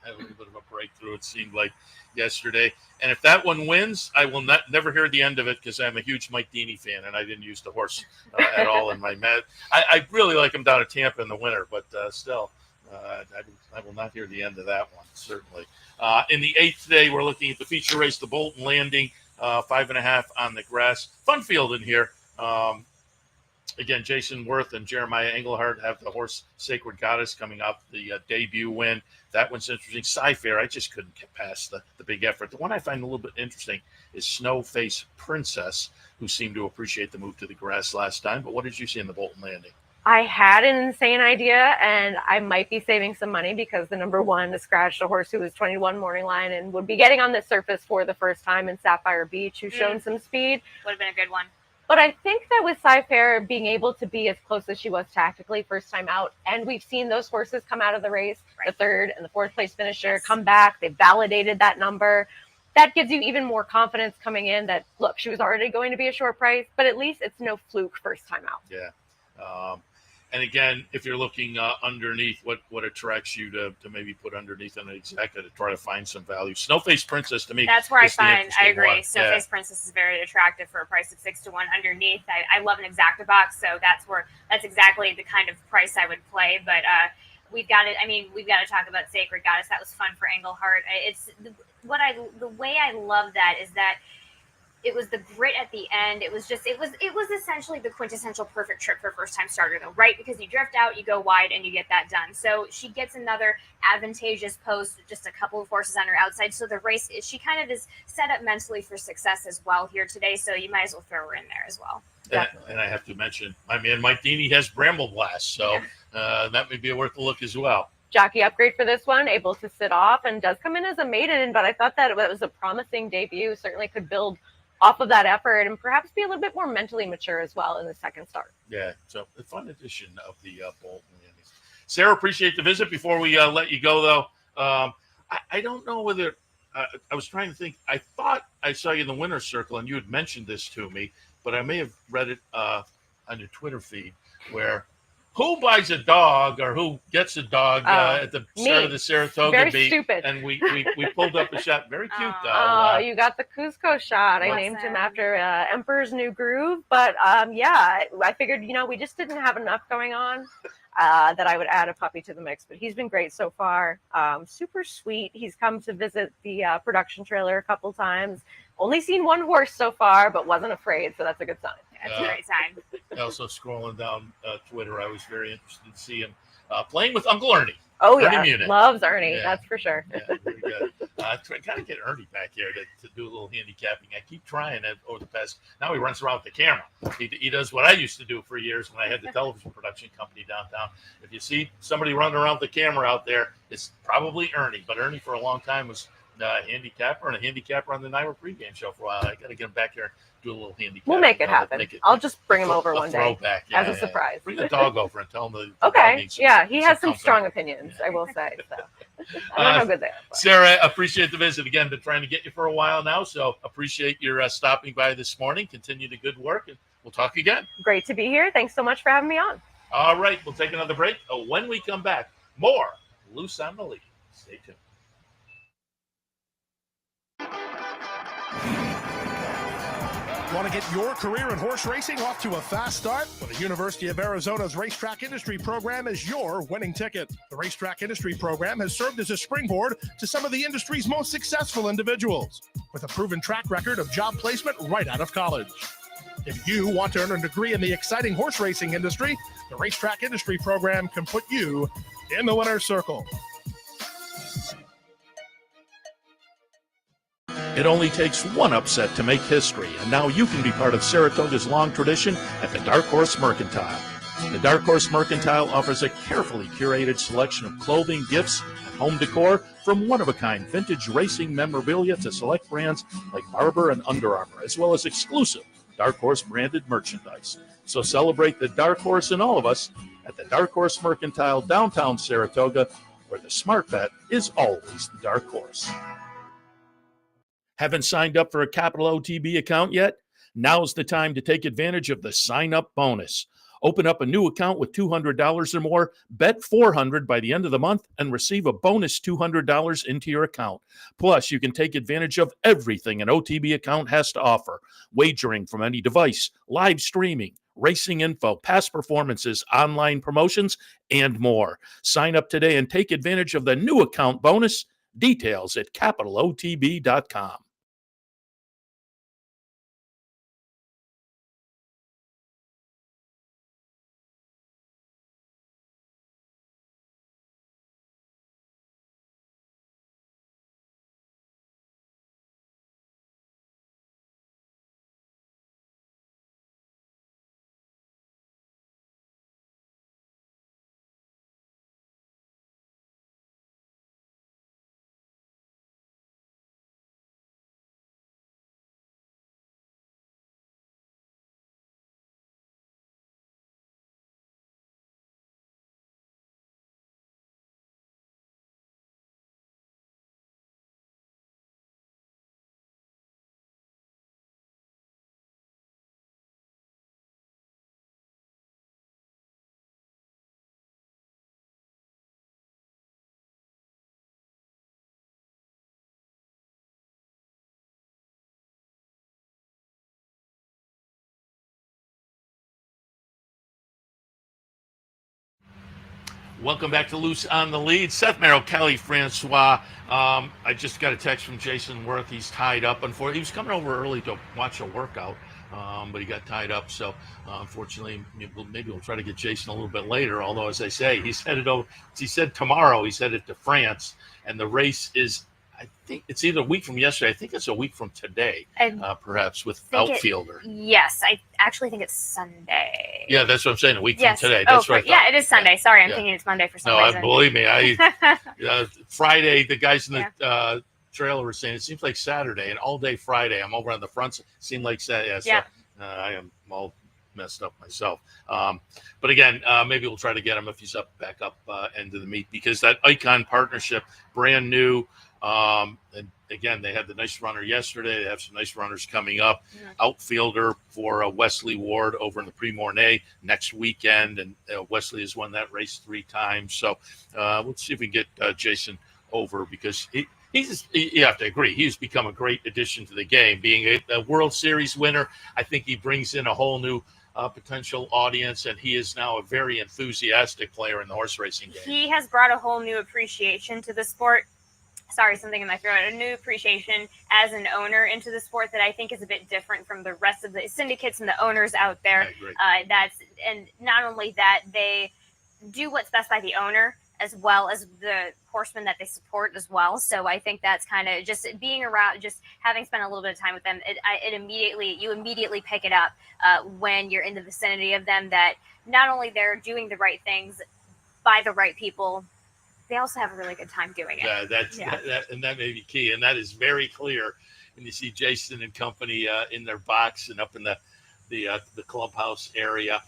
had a little bit of a breakthrough, it seemed like, yesterday. And if that one wins, I will never hear the end of it because I'm a huge Mike Deeney fan and I didn't use the horse at all in my med. I really like him down at Tampa in the winter, but still, I will not hear the end of that one, certainly. In the 8th day, we're looking at the feature race, the Bolton Landing, 5.5 on the grass. Fun field in here. Again, Jason Worth and Jeremiah Engelhardt have the horse Sacred Goddess coming up, the debut win. That one's interesting. Sci-Fair, I just couldn't get past the big effort. The one I find a little bit interesting is Snowface Princess, who seemed to appreciate the move to the grass last time. But what did you see in the Bolton Landing? I had an insane idea, and I might be saving some money because the number 1 scratched a horse who was 21 morning line and would be getting on the surface for the first time in Sapphire Beach, who's shown some speed. Would have been a good one. But I think that with Sci-Fair being able to be as close as she was tactically first time out, and we've seen those horses come out of the race, the 3rd and the 4th place finisher come back, they validated that number. That gives you even more confidence coming in that, look, she was already going to be a short price, but at least it's no fluke first time out. Yeah. And again, if you're looking underneath, what attracts you to maybe put underneath an executive to try to find some value? Snowface Princess, to me, that's where I agree. One. Snowface Princess is very attractive for a price of 6-1 underneath. I love an exacta box, so that's exactly the kind of price I would play. But we've got to talk about Sacred Goddess. That was fun for Engelhardt. It's the way I love that is that it was the grit at the end. It was essentially the quintessential perfect trip for first time starter though, right? Because you drift out, you go wide, and you get that done. So she gets another advantageous post, just a couple of horses on her outside. So the race she kind of is set up mentally for success as well here today. So you might as well throw her in there as well. And I have to mention, my man Mike Deeney has Bramble Blast, so that may be worth a look as well. Jockey upgrade for this one, able to sit off and does come in as a maiden, but I thought that it was a promising debut. Certainly could build off of that effort and perhaps be a little bit more mentally mature as well in the second start. Yeah, so a fun edition of the Bolton Landings. Sarah, appreciate the visit. Before we let you go, though, I don't know whether I was trying to think. I thought I saw you in the winner's circle, and you had mentioned this to me, but I may have read it on your Twitter feed where who buys a dog or who gets a dog at the start of the Saratoga beat. Stupid. And we pulled up a shot. Very cute, though. Oh, you got the Cusco shot. I named him after Emperor's New Groove. But, I figured, we just didn't have enough going on that I would add a puppy to the mix. But he's been great so far. Super sweet. He's come to visit the production trailer a couple times. Only seen one horse so far, but wasn't afraid. So that's a good sign. Yeah, That's a great sign. Also, scrolling down Twitter, I was very interested to see him playing with Uncle Ernie. Oh, Ernie yeah. Munich. Loves Ernie. Yeah. That's for sure. Yeah, very good. Got to get Ernie back here to do a little handicapping. I keep trying it over the past. Now he runs around with the camera. He does what I used to do for years when I had the television production company downtown. If you see somebody running around with the camera out there, it's probably Ernie. But Ernie for a long time was a handicapper on the NYRA pregame show for a while. I got to get him back here and do a little handicap. We'll make it happen. I'll just bring him over one day throwback, as a surprise. Bring the dog over and tell him the dog Okay. needs some, Yeah, he has some comfort. strong opinions, I will say. So I don't know how good they are. But. Sarah, appreciate the visit. Again, been trying to get you for a while now, so appreciate your stopping by this morning. Continue the good work, and we'll talk again. Great to be here. Thanks so much for having me on. All right, we'll take another break. When we come back, more Loose on the Lead. Stay tuned. Want to get your career in horse racing off to a fast start? Well, the University of Arizona's Racetrack Industry Program is your winning ticket. The Racetrack Industry Program has served as a springboard to some of the industry's most successful individuals, with a proven track record of job placement right out of college. If you want to earn a degree in the exciting horse racing industry, the Racetrack Industry Program can put you in the winner's circle. It only takes one upset to make history, and now you can be part of Saratoga's long tradition at the Dark Horse Mercantile. The Dark Horse Mercantile offers a carefully curated selection of clothing, gifts, and home decor, from one-of-a-kind vintage racing memorabilia to select brands like Barber and Under Armour, as well as exclusive Dark Horse branded merchandise. So celebrate the Dark Horse in all of us at the Dark Horse Mercantile, downtown Saratoga, where the smart bet is always the Dark Horse. Haven't signed up for a Capital OTB account yet? Now's the time to take advantage of the sign-up bonus. Open up a new account with $200 or more, bet $400 by the end of the month, and receive a bonus $200 into your account. Plus, you can take advantage of everything an OTB account has to offer: wagering from any device, live streaming, racing info, past performances, online promotions, and more. Sign up today and take advantage of the new account bonus. Details at capitalotb.com. Welcome back to Loose on the Lead. Seth, Merrow, Kali, Francois. I just got a text from Jason Worth. He's tied up. Unfortunately, he was coming over early to watch a workout, but he got tied up. So, unfortunately, maybe we'll try to get Jason a little bit later. Although, as I say, he's headed over. He said tomorrow he's headed to France, and the race is, I think it's either a week from yesterday. I think it's a week from today, perhaps, with Outfielder. Yes, I actually think it's Sunday. Yeah, that's what I'm saying. A week from today. That's right. Yeah, it is Sunday. Sorry, I'm thinking it's Monday for some reason. No, believe me. Friday, the guys in the trailer were saying it seems like Saturday, and all day Friday. I'm over on the front. Seemed like Saturday. So, I am all messed up myself. But again, maybe we'll try to get him if he's back up end of the meet, because that Icon partnership, brand new. And again, they had the nice runner yesterday. They have some nice runners coming up. Outfielder for Wesley Ward over in the Pre-Mornay next weekend. And Wesley has won that race 3 times. So let's see if we can get Jason over, because you have to agree, he's become a great addition to the game. Being a World Series winner, I think he brings in a whole new potential audience, and he is now a very enthusiastic player in the horse racing game. He has brought a whole new appreciation to the sport. something in my throat, a new appreciation as an owner into the sport that I think is a bit different from the rest of the syndicates and the owners out there. And not only that, they do what's best by the owner as well as the horsemen that they support as well. So I think that's kind of just being around, just having spent a little bit of time with them, you immediately pick it up when you're in the vicinity of them, that not only they're doing the right things by the right people, they also have a really good time doing it. That may be key, and that is very clear. And you see Jason and company in their box and up in the clubhouse area,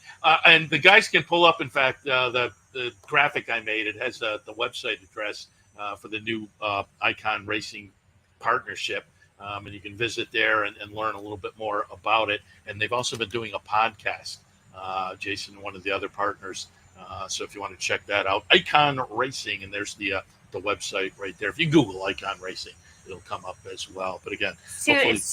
and the guys can pull up. In fact, the graphic I made, it has the website address for the new Icon Racing partnership, and you can visit there and learn a little bit more about it. And they've also been doing a podcast. Jason, one of the other partners. So if you want to check that out, Icon Racing, and there's the website right there. If you Google Icon Racing, it'll come up as well. But again, it's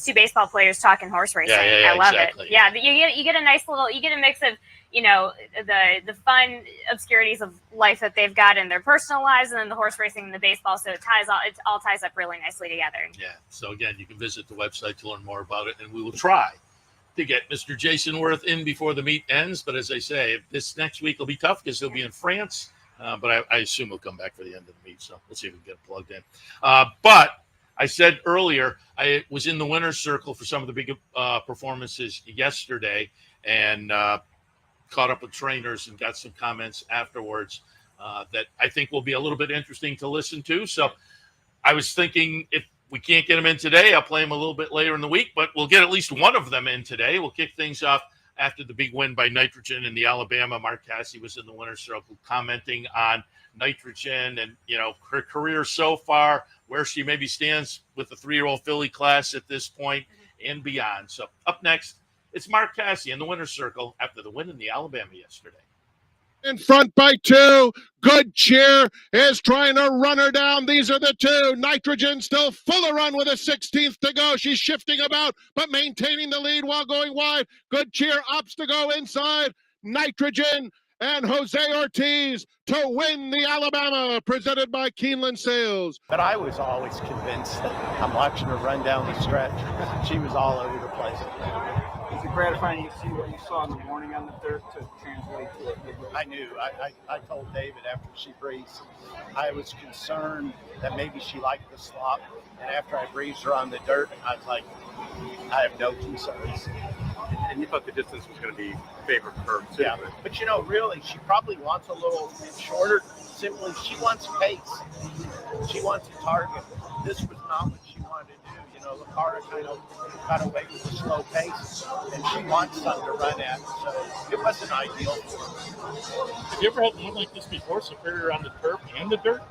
two baseball players talking horse racing. I love it. Yeah, you get a nice you get a mix of the fun obscurities of life that they've got in their personal lives, and then the horse racing and the baseball. So it all ties up really nicely together. Yeah. So again, you can visit the website to learn more about it, and we will try to get Mr. Jason Worth in before the meet ends. But as I say, this next week will be tough because he'll be in France. But I assume he'll come back for the end of the meet. So we'll see if we can get it plugged in. But I said earlier, I was in the winner's circle for some of the big performances yesterday, and caught up with trainers and got some comments afterwards that I think will be a little bit interesting to listen to. So I was thinking, if we can't get them in today, I'll play them a little bit later in the week, but we'll get at least one of them in today. We'll kick things off after the big win by Nitrogen in the Alabama. Mark Casse was in the winner's circle commenting on Nitrogen and, her career so far, where she maybe stands with the 3-year-old filly class at this point and beyond. So up next, it's Mark Casse in the winner's circle after the win in the Alabama yesterday. In front by 2. Good Cheer is trying to run her down. These are the 2. Nitrogen still full of run with a 16th to go. She's shifting about, but maintaining the lead while going wide. Good Cheer opts to go inside. Nitrogen and Jose Ortiz to win the Alabama, presented by Keeneland Sales. But I was always convinced. I'm watching her run down the stretch. She was all over the place. Is it gratifying to see what you saw in the morning on the dirt to translate to it? I knew. I told David after she breezed, I was concerned that maybe she liked the slop. And after I breezed her on the dirt, I was like, I have no concerns. And you thought the distance was going to be favored for her, too. Yeah, but really, she probably wants a little bit shorter. Simply, she wants pace. She wants a target. This was not what she wanted to do. Lakara kind of got away with a slow pace, and she wants something to run at. So it wasn't ideal for her. Have you ever had one like this before, superior on the turf and the dirt?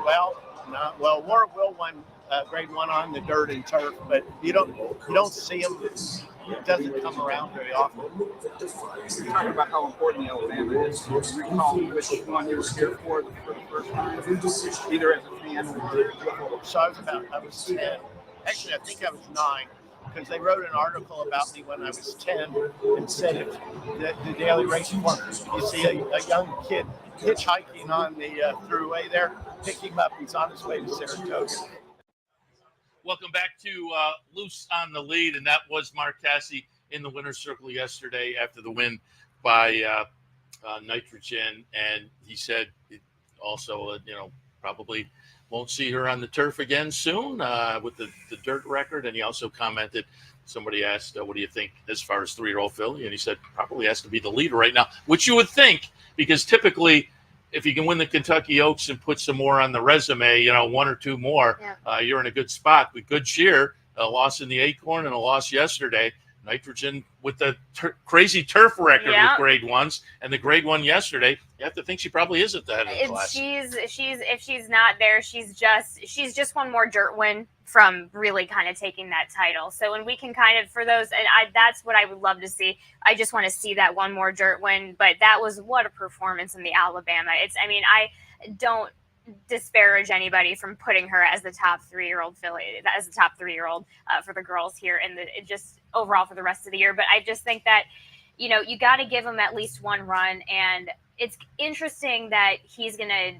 Well, no. Well, Warwill won grade 1 on the dirt and turf, but you don't see them. It doesn't come around very often. You're talking about how important the Alabama is. Do you recall which one you were here for the first time, either as a fan or? So I was 10. Actually, I think I was 9, because they wrote an article about me when I was 10 and said if the Daily Race Course, you see a young kid hitchhiking on the thruway there, pick him up. He's on his way to Saratoga. Welcome back to Loose on the Lead, and that was Mark Casse in the winner's circle yesterday after the win by Nitrogen, and he said it also, probably won't see her on the turf again soon with the dirt record, and he also commented, somebody asked, what do you think as far as 3-year-old filly, and he said probably has to be the leader right now, which you would think, because typically if you can win the Kentucky Oaks and put some more on the resume, 1 or 2 more, you're in a good spot. With Good Cheer, a loss in the Acorn and a loss yesterday. Nitrogen with the crazy turf record with grade 1s and the grade 1 yesterday. You have to think she probably is at the head of the class. If she's not there, she's just one more dirt win from really kind of taking that title. So when we can kind of, for those, and that's what I would love to see. I just want to see that one more dirt win, but that was what a performance in the Alabama. I don't disparage anybody from putting her as the top 3-year-old filly, as the top 3-year-old for the girls here and just overall for the rest of the year. But I just think that, you got to give him at least one run. And it's interesting that he's going to,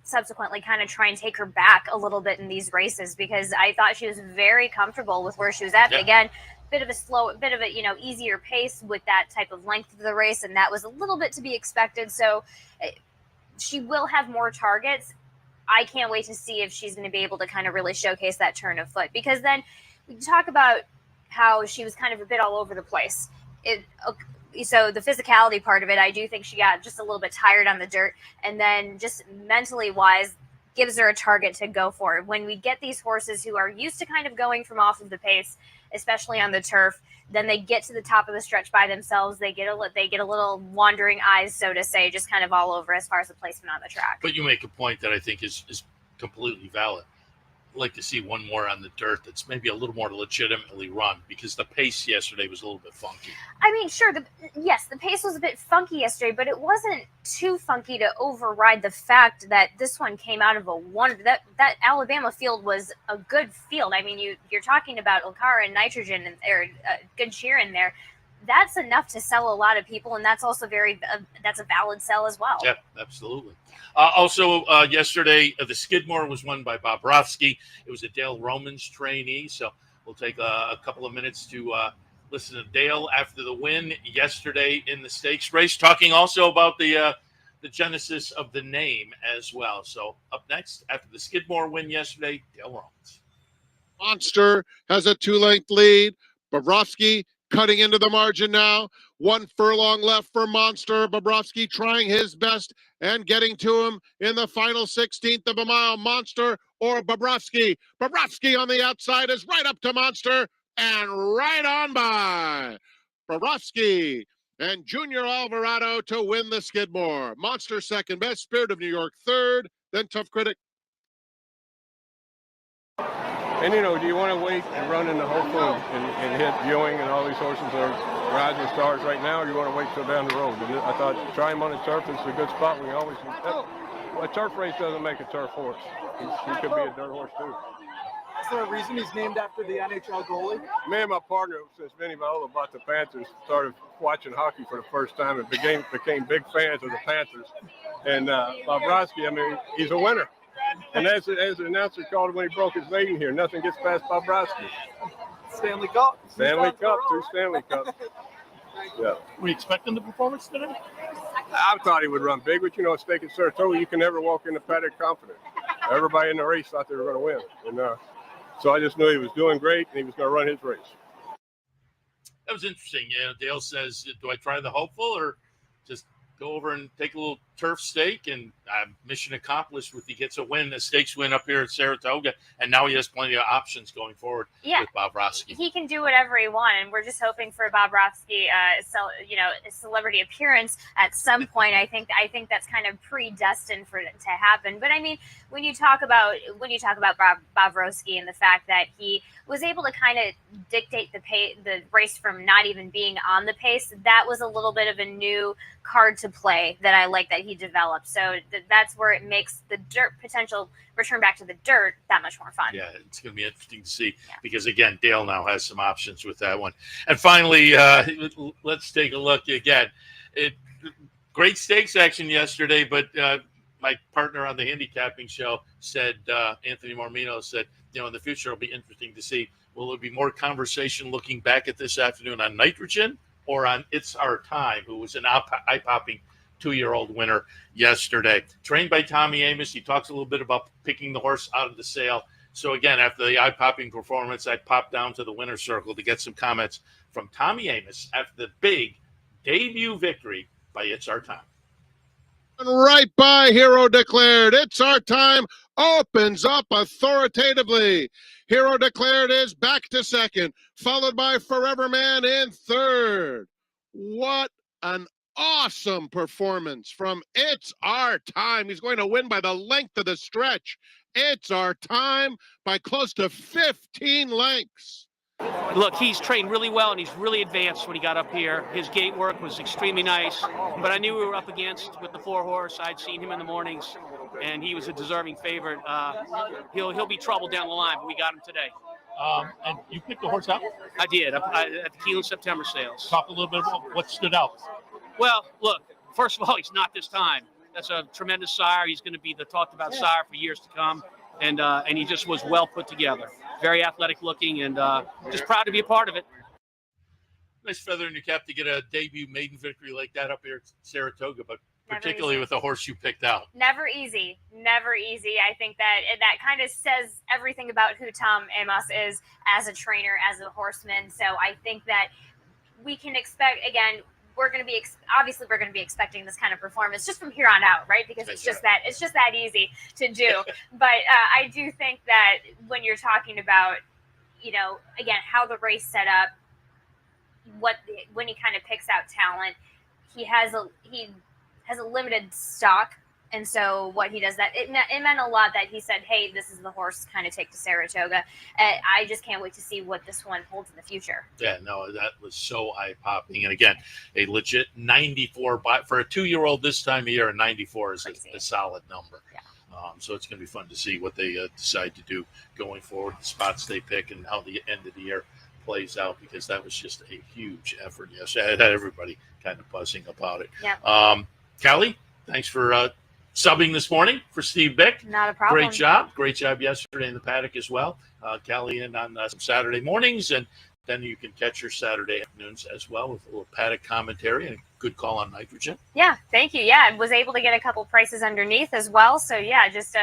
subsequently kind of try and take her back a little bit in these races, because I thought she was very comfortable with where she was at. But again, bit of a easier pace with that type of length of the race, and that was a little bit to be expected. So she will have more targets. I can't wait to see if she's going to be able to kind of really showcase that turn of foot, because then we talk about how she was kind of a bit all over the place. So the physicality part of it, I do think she got just a little bit tired on the dirt, and then just mentally wise gives her a target to go for. When we get these horses who are used to kind of going from off of the pace, especially on the turf, then they get to the top of the stretch by themselves. They get a little wandering eyes, so to say, just kind of all over as far as the placement on the track. But you make a point that I think is completely valid. I'd like to see one more on the dirt that's maybe a little more legitimately run, because the pace yesterday was a little bit funky. I mean, sure, the pace was a bit funky yesterday, but it wasn't too funky to override the fact that this one came out of that Alabama field was a good field. I mean, you're talking about Okara and Nitrogen and good cheer in there. That's enough to sell a lot of people, and that's also that's a valid sell as well. Yeah, absolutely. Also, yesterday, the Skidmore was won by Bob Rofsky. It was a Dale Romans trainee, so we'll take a couple of minutes to listen to Dale after the win yesterday in the stakes race, talking also about the genesis of the name as well. So up next, after the Skidmore win yesterday, Dale Romans. Monster has a 2-length lead. Bobrovsky cutting into the margin now. 1 furlong left for Monster. Bobrovsky trying his best and getting to him in the final 16th of a mile. Monster or Bobrovsky. Bobrovsky on the outside is right up to Monster and right on by. Bobrovsky and Junior Alvarado to win the Skidmore. Monster second best, Spirit of New York third, then Tough Critic. And, do you want to wait and run in the hopeful and hit Ewing and all these horses that are rising stars right now, or you want to wait till down the road? And I thought try him on a turf is a good spot. We always a turf race doesn't make a turf horse. He could be a dirt horse, too. Is there a reason he's named after the NHL goalie? Me and my partner, since Vinny Viola bought the Panthers, started watching hockey for the first time and became big fans of the Panthers. And Bobrovsky, he's a winner. And as the announcer called him when he broke his leg here, nothing gets past Bobrovsky. Stanley Cup. Stanley Cup, 2 Stanley Cups. Yeah. Were you expecting the performance today? I thought he would run big, but a stake at Saratoga, you can never walk in the paddock confident. Everybody in the race thought they were going to win. And so I just knew he was doing great and he was going to run his race. That was interesting. Dale says, do I try the hopeful or just go over and take a little turf stake? And mission accomplished if he gets a stakes win up here at Saratoga. And now he has plenty of options going forward with Bobrovsky. He can do whatever he wants, and we're just hoping for Bobrovsky, a celebrity appearance at some point. I think that's kind of predestined for it to happen. But I mean, when you talk about Bobrovsky and the fact that he was able to kind of dictate the race from not even being on the pace, that was a little bit of a new card to play that I like that he developed. So that's where it makes the dirt potential return back to the dirt that much more fun. Yeah, it's going to be interesting to see because, again, Dale now has some options with that one. And finally, let's take a look again. Great stakes action yesterday, but my partner on the handicapping show said, Anthony Mormino said, in the future it'll be interesting to see, will there be more conversation looking back at this afternoon on Nitrogen or on It's Our Time, who was an eye-popping 2-year-old winner yesterday. Trained by Tommy Amos. He talks a little bit about picking the horse out of the sale. So again, after the eye-popping performance, I popped down to the winner's circle to get some comments from Tommy Amos after the big debut victory by It's Our Time. Right by Hero Declared. It's Our Time opens up authoritatively. Hero Declared is back to second, followed by Forever Man in third. What an awesome performance from It's Our Time. He's going to win by the length of the stretch. It's Our Time by close to 15 lengths. Look, he's trained really well, and he's really advanced when he got up here. His gate work was extremely nice, but I knew we were up against with the 4-horse. I'd seen him in the mornings, and he was a deserving favorite. He'll be trouble down the line, but we got him today. And you picked the horse out? I did, at the Kali and September sales. Talk a little bit about what stood out. Well, look, first of all, he's not this time. That's a tremendous sire. He's going to be the talked about sire for years to come. And he just was well put together. Very athletic looking, and just proud to be a part of it. Nice feather in your cap to get a debut maiden victory like that up here at Saratoga, but Never particularly easy. with the horse you picked out. Never easy. I think that kind of says everything about who Tom Amos is as a trainer, as a horseman. So I think that we can expect, again, we're going to be expecting this kind of performance just from here on out, right? Because it's just that easy to do. But I do think that when you're talking about, again, how the race set up, when he kind of picks out talent, he has a limited stock. And so what he does, that it meant a lot that he said, hey, this is the horse to kind of take to Saratoga. I just can't wait to see what this one holds in the future. Yeah, no, that was so eye-popping. And again, a legit 94 for a 2-year-old this time of year. A 94 is a solid number. Yeah. So it's going to be fun to see what they decide to do going forward, the spots they pick, and how the end of the year plays out, because that was just a huge effort. Yes, I had everybody kind of buzzing about it. Yeah. Kali, thanks for subbing this morning for Steve Bick. Not a problem. Great job yesterday in the paddock as well. Kali in on some Saturday mornings, and then you can catch your Saturday afternoons as well with a little paddock commentary and a good call on nitrogen. Yeah, thank you. Yeah, I was able to get a couple prices underneath as well. So yeah, just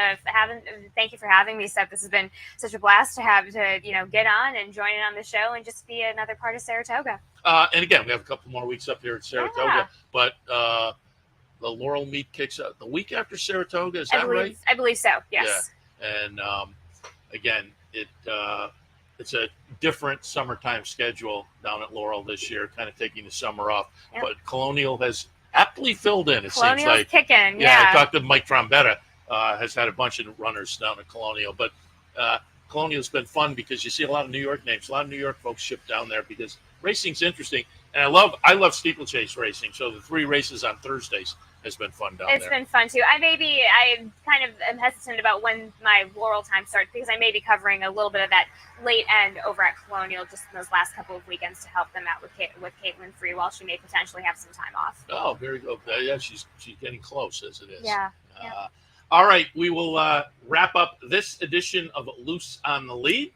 thank you for having me, Seth. This has been such a blast to get on and join in on the show and just be another part of Saratoga. And again, we have a couple more weeks up here at Saratoga, but the Laurel meet kicks out the week after Saratoga. Is that right? I believe so. Yes. Yeah. And again, it's a different summertime schedule down at Laurel this year, kind of taking the summer off. Yep. But Colonial has aptly filled in. Colonial's seems like kicking. Yeah, I talked to Mike Trombetta. Has had a bunch of runners down at Colonial, but Colonial's been fun because you see a lot of New York names. A lot of New York folks ship down there because racing's interesting, and I love steeplechase racing. So the 3 races on Thursdays has been fun down there. It's been fun too. I kind of am hesitant about when my Laurel time starts because I may be covering a little bit of that late end over at Colonial just in those last couple of weekends to help them out with Caitlin Free while she may potentially have some time off. Oh, very good. Yeah, she's getting close as it is. Yeah. All right, we will wrap up this edition of Loose on the Lead.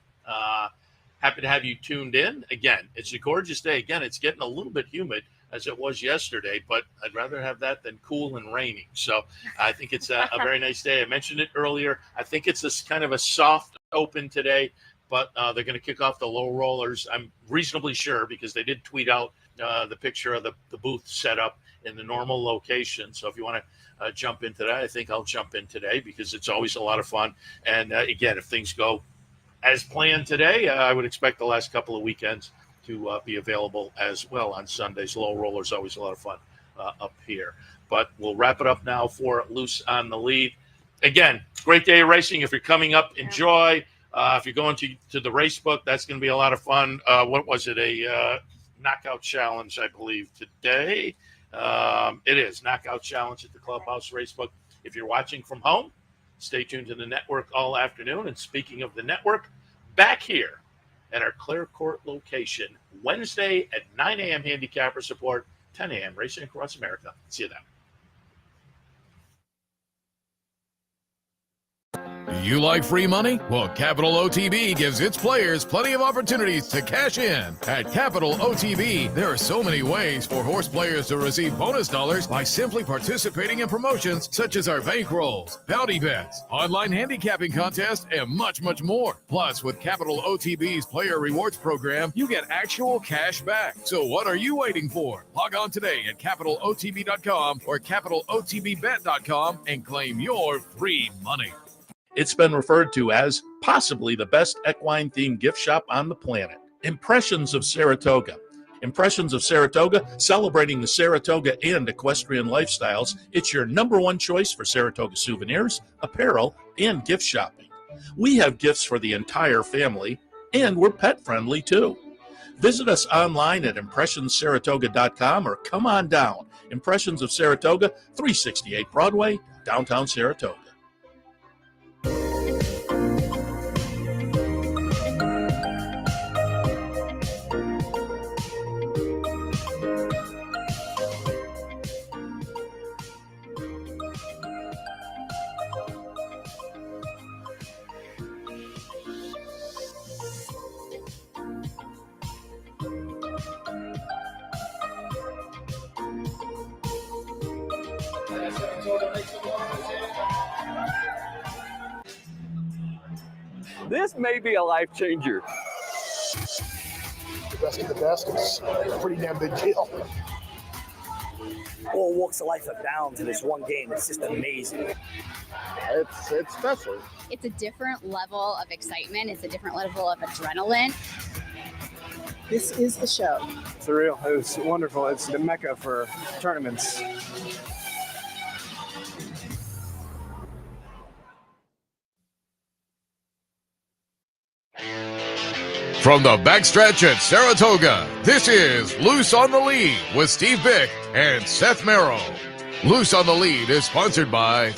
Happy to have you tuned in. Again, it's a gorgeous day. Again, it's getting a little bit humid as it was yesterday, but I'd rather have that than cool and raining. So I think it's a very nice day. I mentioned it earlier. I think it's this kind of a soft open today, but they're going to kick off the low rollers. I'm reasonably sure because they did tweet out the picture of the booth set up in the normal location. So if you want to jump into that, I think I'll jump in today because it's always a lot of fun. And again, if things go as planned today, I would expect the last couple of weekends to be available as well on Sundays. Low rollers always a lot of fun up here. But we'll wrap it up now for Loose on the Lead. Again, great day of racing. If you're coming up, enjoy. If you're going to the race book, that's going to be a lot of fun. What was it? A knockout challenge, I believe, today. It is knockout challenge at the Clubhouse Racebook. If you're watching from home, stay tuned to the network all afternoon. And speaking of the network, back here at our Clare Court location, Wednesday at 9 a.m. handicapper support, 10 a.m. racing across America. See you then. You like free money? Well, Capital OTB gives its players plenty of opportunities to cash in. At Capital OTB, there are so many ways for horse players to receive bonus dollars by simply participating in promotions such as our bankrolls, bounty bets, online handicapping contests, and much, much more. Plus, with Capital OTB's Player Rewards program, you get actual cash back. So what are you waiting for? Log on today at CapitalOTB.com or CapitalOTBBet.com and claim your free money. It's been referred to as possibly the best equine-themed gift shop on the planet. Impressions of Saratoga. Impressions of Saratoga, celebrating the Saratoga and equestrian lifestyles. It's your #1 choice for Saratoga souvenirs, apparel, and gift shopping. We have gifts for the entire family, and we're pet-friendly too. Visit us online at impressionssaratoga.com or come on down. Impressions of Saratoga, 368 Broadway, downtown Saratoga. This may be a life changer. The best of the best is a pretty damn big deal. All walks of life are bound to this one game. It's just amazing. It's special. It's a different level of excitement. It's a different level of adrenaline. This is the show. It's surreal. It was wonderful. It's the mecca for tournaments. From the backstretch at Saratoga, this is Loose on the Lead with Steve Bick and Seth Merrow. Loose on the Lead is sponsored by